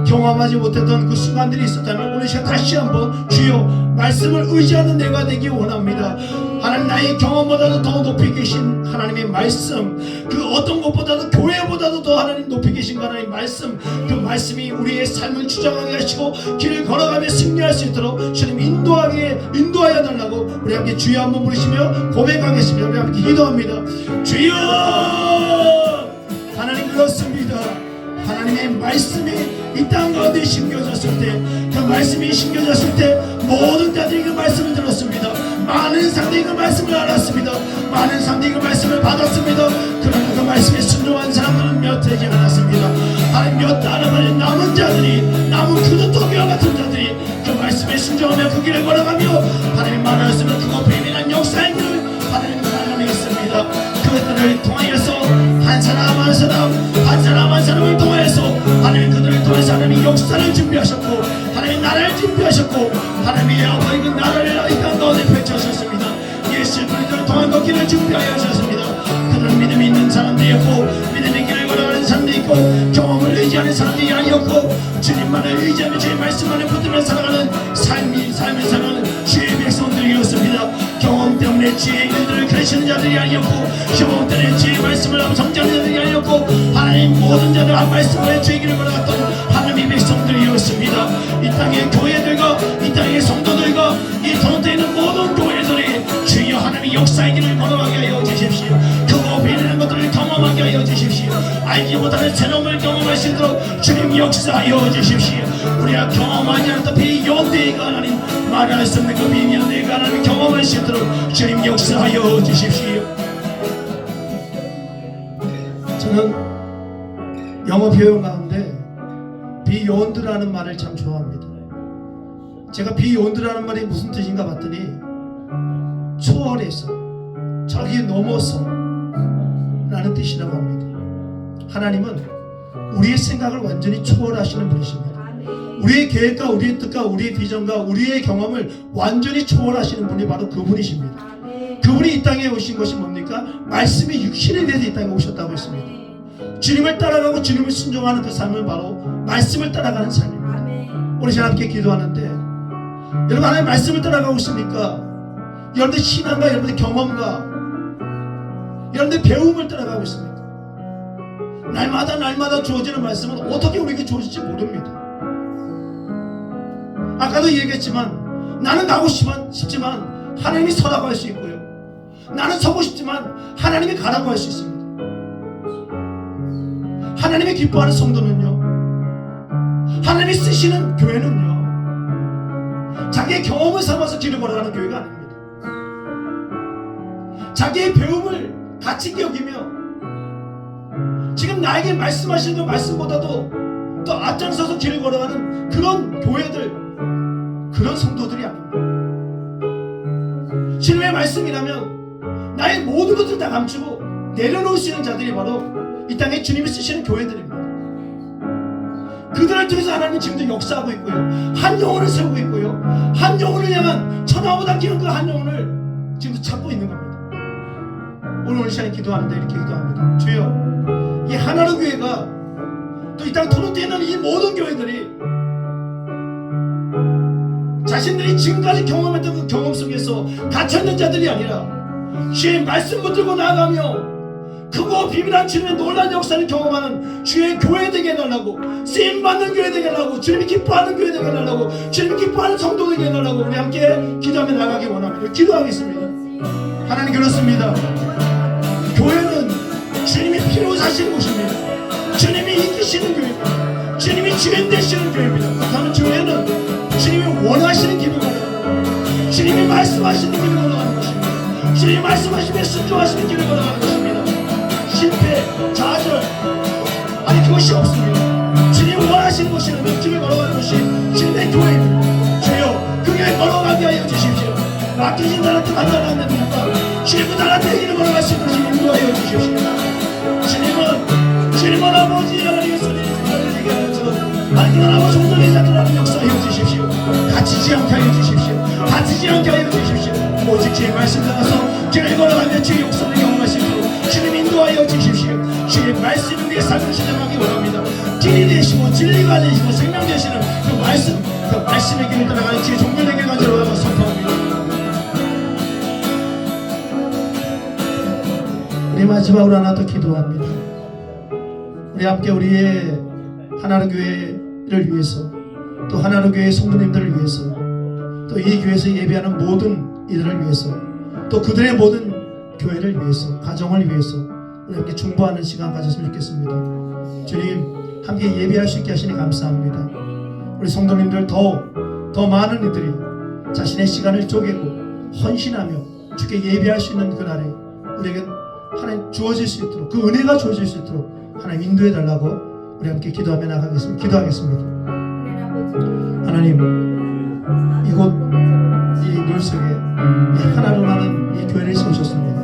[SPEAKER 3] 경험하지 못했던 그 순간들이 있었다면 오늘 시간 다시 한번 주여 말씀을 의지하는 내가 되기 원합니다. 하나님 나의 경험보다도 더 높이 계신 하나님의 말씀, 그 어떤 것보다도 교회보다도 더 하나님 높이 계신 하나님의 말씀, 그 말씀이 우리의 삶을 주장하게 하시고 길을 걸어가며 승리할 수 있도록 주님 인도하여 달라고 우리 함께 주여 한번 부르시며 고백하겠습니다. 우리 함께 기도합니다. 주여 하나님 그렇습니다. 하나님의 말씀이 이 땅 가운데 심겨졌을 때 그 말씀이 심겨졌을 때 모든 자들이 그 말씀을 들었습니다. 많은 사람들이 그 말씀을 알았습니다. 많은 사람들이 그 말씀을 받았습니다. 그러나 그 말씀에 순종한 사람들은 몇 되지 않았습니다. 하나님 몇 달아만에 남은 자들이 남은 그릇도기와 같은 자들이 그 말씀에 순종하며 그 길을 걸어가며 하나님 말하였으면 그거 비밀한 역사의 길을 하나님 나타내겠습니다. 그들을 통하여서 한 사람 한 사람 한 사람을 통하여서 하나님 그들을 통해서 하나님이 역사를 준비하셨고 하나님의 나라를 준비하셨고 하나님의 아버지 그 나라를 이 땅 가운데 펼쳐주셨습니다. 예수 그리스도를 통한 그 길을 준비하여 주셨습니다. 그들은 믿음이 있는 사람들이었고 믿음의 길을 걸어가는 사람들이 있고 경험을 의지하는 사람들이 아니었고 주님만을 의지하며 주의 말씀만을 붙들며 살아가는 삶을 살아가는 주의 백성들이었습니다. 경험 때문에 주의 일들을 그리시는 자들이 아니었고 경험 때문에 주의 말씀을 하고 정죄하는 자들이 아니었고 하나님 모든 자들 한 말씀만에 주의 길을 걸어갔던 하나님의 백성들이었습니다. 이 땅의 교회들과 이 땅의 성도들과 이 토론토에 있는 모든 교회들이 주여 하나님의 역사의 길을 걸어가게 하여 주십시오. 크고 비리는 것들을 경험하게 하여 주십시오. 알지 못하는 새로움을 경험할 수 있도록 주님 역사하여 주십시오. 우리가 경험하지 않았던 비연대가 하나님 말할 수 없는 그 비연대가 하나님 경험할 수 있도록 주님 역사하여 주십시오. 저는 영어 표현 가운데 비욘드라는 말을 참 좋아합니다. 제가 비욘드라는 말이 무슨 뜻인가 봤더니 초월해서 저기 넘어서 라는 뜻이라고 합니다. 하나님은 우리의 생각을 완전히 초월하시는 분이십니다. 우리의 계획과 우리의 뜻과 우리의 비전과 우리의 경험을 완전히 초월하시는 분이 바로 그분이십니다. 그분이 이 땅에 오신 것이 뭡니까? 말씀이 육신에 대해서 이 땅에 오셨다고 했습니다. 주님을 따라가고 주님을 순종하는 그 삶은 바로 말씀을 따라가는 삶입니다. 오늘 제가 함께 기도하는데 여러분 하나님의 말씀을 따라가고 있습니까? 여러분들 신앙과 여러분들 경험과 여러분들 배움을 따라가고 있습니까? 날마다 주어지는 말씀은 어떻게 우리에게 주어질지 모릅니다. 아까도 얘기했지만 나는 가고 싶지만 하나님이 서라고 할 수 있고요. 나는 서고 싶지만 하나님이 가라고 할 수 있습니다. 하나님이 기뻐하는 성도는요, 하나님이 쓰시는 교회는요, 자기의 경험을 삼아서 길을 걸어가는 교회가 아닙니다. 자기의 배움을 가치 여기며 지금 나에게 말씀하시는 그 말씀보다도 더 앞장서서 길을 걸어가는 그런 교회들, 그런 성도들이 아닙니다. 주님의 말씀이라면 나의 모든 것을 다 감추고 내려놓을 수 있는 자들이 바로 이 땅에 주님이 쓰시는 교회들입니다. 그들을 통해서 하나님은 지금도 역사하고 있고요, 한 영혼을 세우고 있고요, 한 영혼을 향한 천하보다 기는 그 한 영혼을 지금도 찾고 있는 겁니다. 오늘 시간에 기도하는데 이렇게 기도합니다. 주여, 이 하나로 교회가 또 이 땅 토론토에 있는 이 모든 교회들이 자신들이 지금까지 경험했던 그 경험 속에서 갇혀있는 자들이 아니라 주의 말씀 붙들고 나아가며 크고 비밀한 주님의 놀라운 역사를 경험하는 주의 교회 되게 해달라고, 쓰임받는 교회 되게 해달라고, 주님이 기뻐하는 교회 되게 해달라고, 주님이 기뻐하는 성도 되게 해달라고 우리 함께 기도하며 나가기 원합니다. 기도하겠습니다. 하나님 그렇습니다. 교회는 주님이 피로 사신 곳입니다. 주님이 이끄시는 교회입니다. 주님이 주인 되시는 교회입니다. 다만 교회는 주님이 원하시는 길을 걸어가는, 주님이 말씀하시는 길을 걸어가는 것입니다. 주님 말씀하시며 순종하시는 길을 걸어가는 것입니다. 실패, 좌절, 아니 그것이 없습니다. 주님 원하시는 것이는 그 길을 걸어가는 것이 주님의 교회입니다. 주여 그 길을 걸어가게 하여 주십시오. 맡기신 나한테 만나면 안 됩니까? 주님 그 나한테 길을 걸어갈 수 있는 것을 인도하여 주십시오. 주님은 아버지 하나님의 손에 들리게 하여서 맡기는 아버지 온전히 작동하는 역사하여 주십시오. 갇히지 않게 하여 주십시오. 다치지 않게 하여 주십시오. 오직 주의 말씀 따라서 길을 걸어가며 주의 역사를 경험하시도록 주님 인도하여 주십시오. 주의 말씀이 우리의 삶을 시작하기 원합니다. 길이 되시고 진리가 되시고 생명 되시는 그 말씀의 길을 따라가는 주의 종들에게 간절하고 선포합니다. 우리 마지막으로 하나 더 기도합니다. 우리 함께 우리의 하나로 교회를 위해서, 또 하나로 교회의 성도님들을 위해서, 또 이 교회에서 예배하는 모든 이들을 위해서, 또 그들의 모든 교회를 위해서, 가정을 위해서 우리 함께 중보하는 시간 가졌으면 좋겠습니다. 주님 함께 예배할 수 있게 하시니 감사합니다. 우리 성도님들 더 많은 이들이 자신의 시간을 쪼개고 헌신하며 주께 예배할 수 있는 그날에 우리에게 하나님 주어질 수 있도록, 그 은혜가 주어질 수 있도록 하나님 인도해 달라고 우리 함께 기도하며 나가겠습니다. 기도하겠습니다. 하나님, 이곳 이 물속에 이 하나로 나는 이 교회를 세우셨습니다.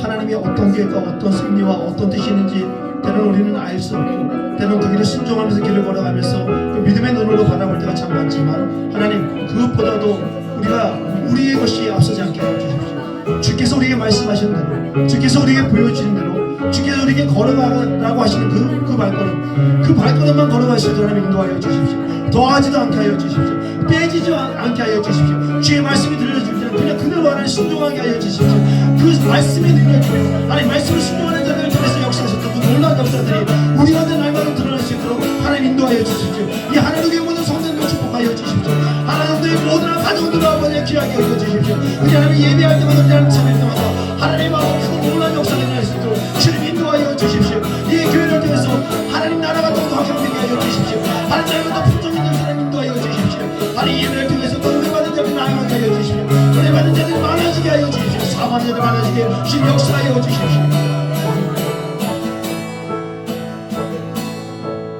[SPEAKER 3] 하나님이 어떤 계획과 어떤 승리와 어떤 뜻이 있는지 때로는 우리는 알 수 없고, 때로는 그 길을 순종하면서 길을 걸어가면서 그 믿음의 눈으로 바라볼 때가 참 많지만, 하나님 그것보다도 우리가 우리의 것이 앞서지 않게 해주십시오. 주께서 우리에게 말씀하시는 대로, 주께서 우리에게 보여주시는 대로, 주께서 우리에게 걸어가라고 하시는 그 발걸음만 걸어갈 수 있도록 하나님 인도하여 주십시오. 더하지도 않게 하여 주십시오. 빼지지 않게 하여 주십시오. 주의 말씀이 들려줄 때는 그냥 그대로 하나님 순종하게 하여 주십시오. 그 말씀이 들려주면 하나님 말씀을 순종하는 자들을 통해서 역사하셨던 그 놀라운 역사들이 우리 가운데 날마다 드러날 수 있도록 하나님 인도하여 주십시오. 이 하나님의 모든 성도님을 축복하여 주십시오. 하나님의 모든 가정들을 아버지에 귀하게 하여 주십시오. 우리 하나님 예배할 때마다, 우리 하나님 찬양할 때마다 하나님 아버지 그 놀라운 역사가 일어날 수 있도록 주님 인도하여 주십시오. 이 교회를 통해서 하나님 나라가 더 확장되게 하여 주십시오. 하나님 나라가 더 풍성히 되는 사람 인도하여 주십시오. 하나님 예배를 통해서 또 은혜받은 자들이 나아가게 하여 주십시오. 은혜받은 자들이 많아지게 하여 주십시오. 사모하는 자들이 많아지게 주님 역사하여 주십시오.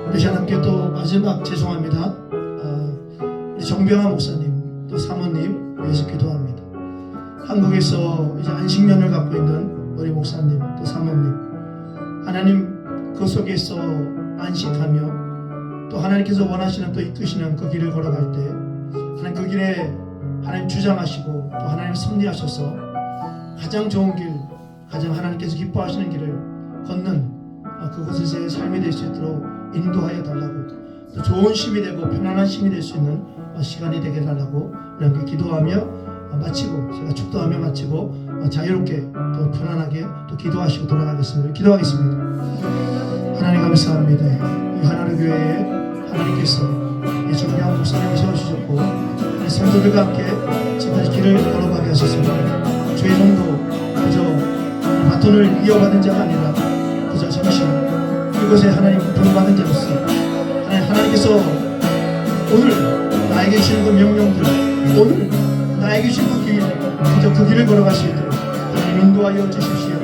[SPEAKER 3] 우리 시간 함께 또 마지막 죄송합니다. 우리 정병환 목사님 또 사모님 위해서 기도합니다. 한국에서 이제 안식년을 갖고 있는 우리 목사님 또 사모님, 하나님 그 속에서 안식하며 또 하나님께서 원하시는 또 이끄시는 그 길을 걸어갈 때 하나님 그 길에 하나님 주장하시고 또 하나님 섭리하셔서 가장 좋은 길, 가장 하나님께서 기뻐하시는 길을 걷는 그곳에서의 삶이 될 수 있도록 인도하여 달라고, 또 좋은 힘이 되고 편안한 힘이 될 수 있는 시간이 되게 달라고 우리 함께 기도하며 마치고, 제가 축도하며 마치고 자유롭게 또 편안하게 또 기도하시고 돌아가겠습니다. 기도하겠습니다. 하나님 감사합니다. 이 하나로 교회에 하나님께서 이 정리한 목사님을 세워주셨고 이 성도들과 함께 지금까지 길을 걸어가게 하셨습니다. 주의 종도 그저 바톤을 이어받은 자가 아니라 그저 잠시 이곳에 하나님 부름받은 자로서 하나님께서 오늘 나에게 주시는 그 명령들, 오늘 나에게 주신 그 길, 그저 그 길을 걸어갈 수 있도록 하나님 인도하여 주십시오.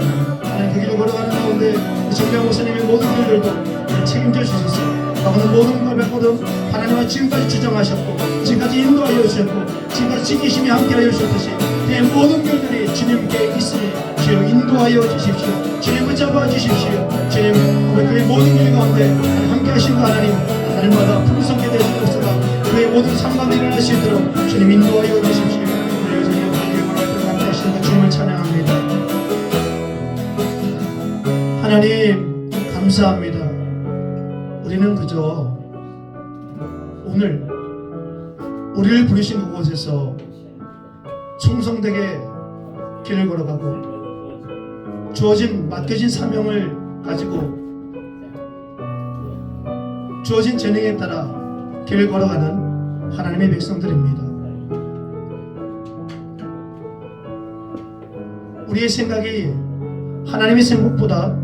[SPEAKER 3] 하나님 그 길을 걸어가는 가운데 정병 목사님의 모든 길들도 책임져 주셔서 오늘 모든 걸 뵙고도 하나님은 지금까지 주장하셨고 지금까지 인도하여 주셨고 지금까지 지키심이 함께하여 주셨듯이 내 모든 길들이 주님께 있으니 주여 인도하여 주십시오. 주님 붙잡아 주십시오. 주님 그의 모든 길 가운데 함께하신 하나님, 날마다 풍성하게 되시옵소서. 그의 모든 상관이 일어날 수 있도록 주님 인도하여 주십시오. 그리고 주님 함께하시는 것 주님을 찬양합니다. 하나님 감사합니다. 우리는 그저 오늘 우리를 부르신 그곳에서 충성되게 길을 걸어가고 주어진 맡겨진 사명을 가지고 주어진 재능에 따라 길을 걸어가는 하나님의 백성들입니다. 우리의 생각이 하나님의 생각보다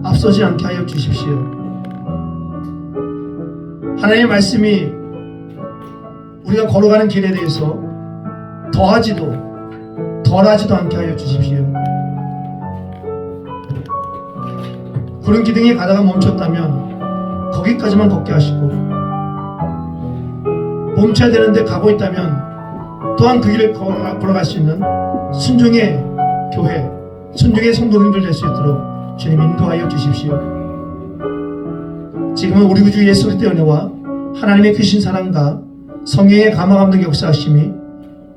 [SPEAKER 3] 앞서지 않게 하여 주십시오. 하나님의 말씀이 우리가 걸어가는 길에 대해서 더하지도 덜하지도 않게 하여 주십시오. 구름 기둥이 가다가 멈췄다면 거기까지만 걷게 하시고, 멈춰야 되는데 가고 있다면 또한 그 길을 걸어갈 수 있는 순종의 교회, 순종의 성도님들 될 수 있도록 주님 인도하여 주십시오. 지금은 우리 구주 예수 그리스도의 은혜와 하나님의 크신 사랑과 성령의 감화 감동 역사하심이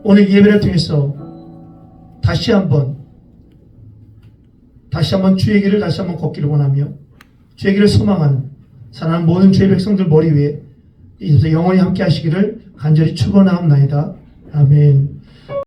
[SPEAKER 3] 오늘 예배를 통해서 다시 한번 주의 길을 다시 한번 걷기를 원하며 주의 길을 소망하는 사랑하는 모든 주의 백성들 머리 위에 이제부터 영원히 함께 하시기를 간절히 축원하옵나이다. 아멘.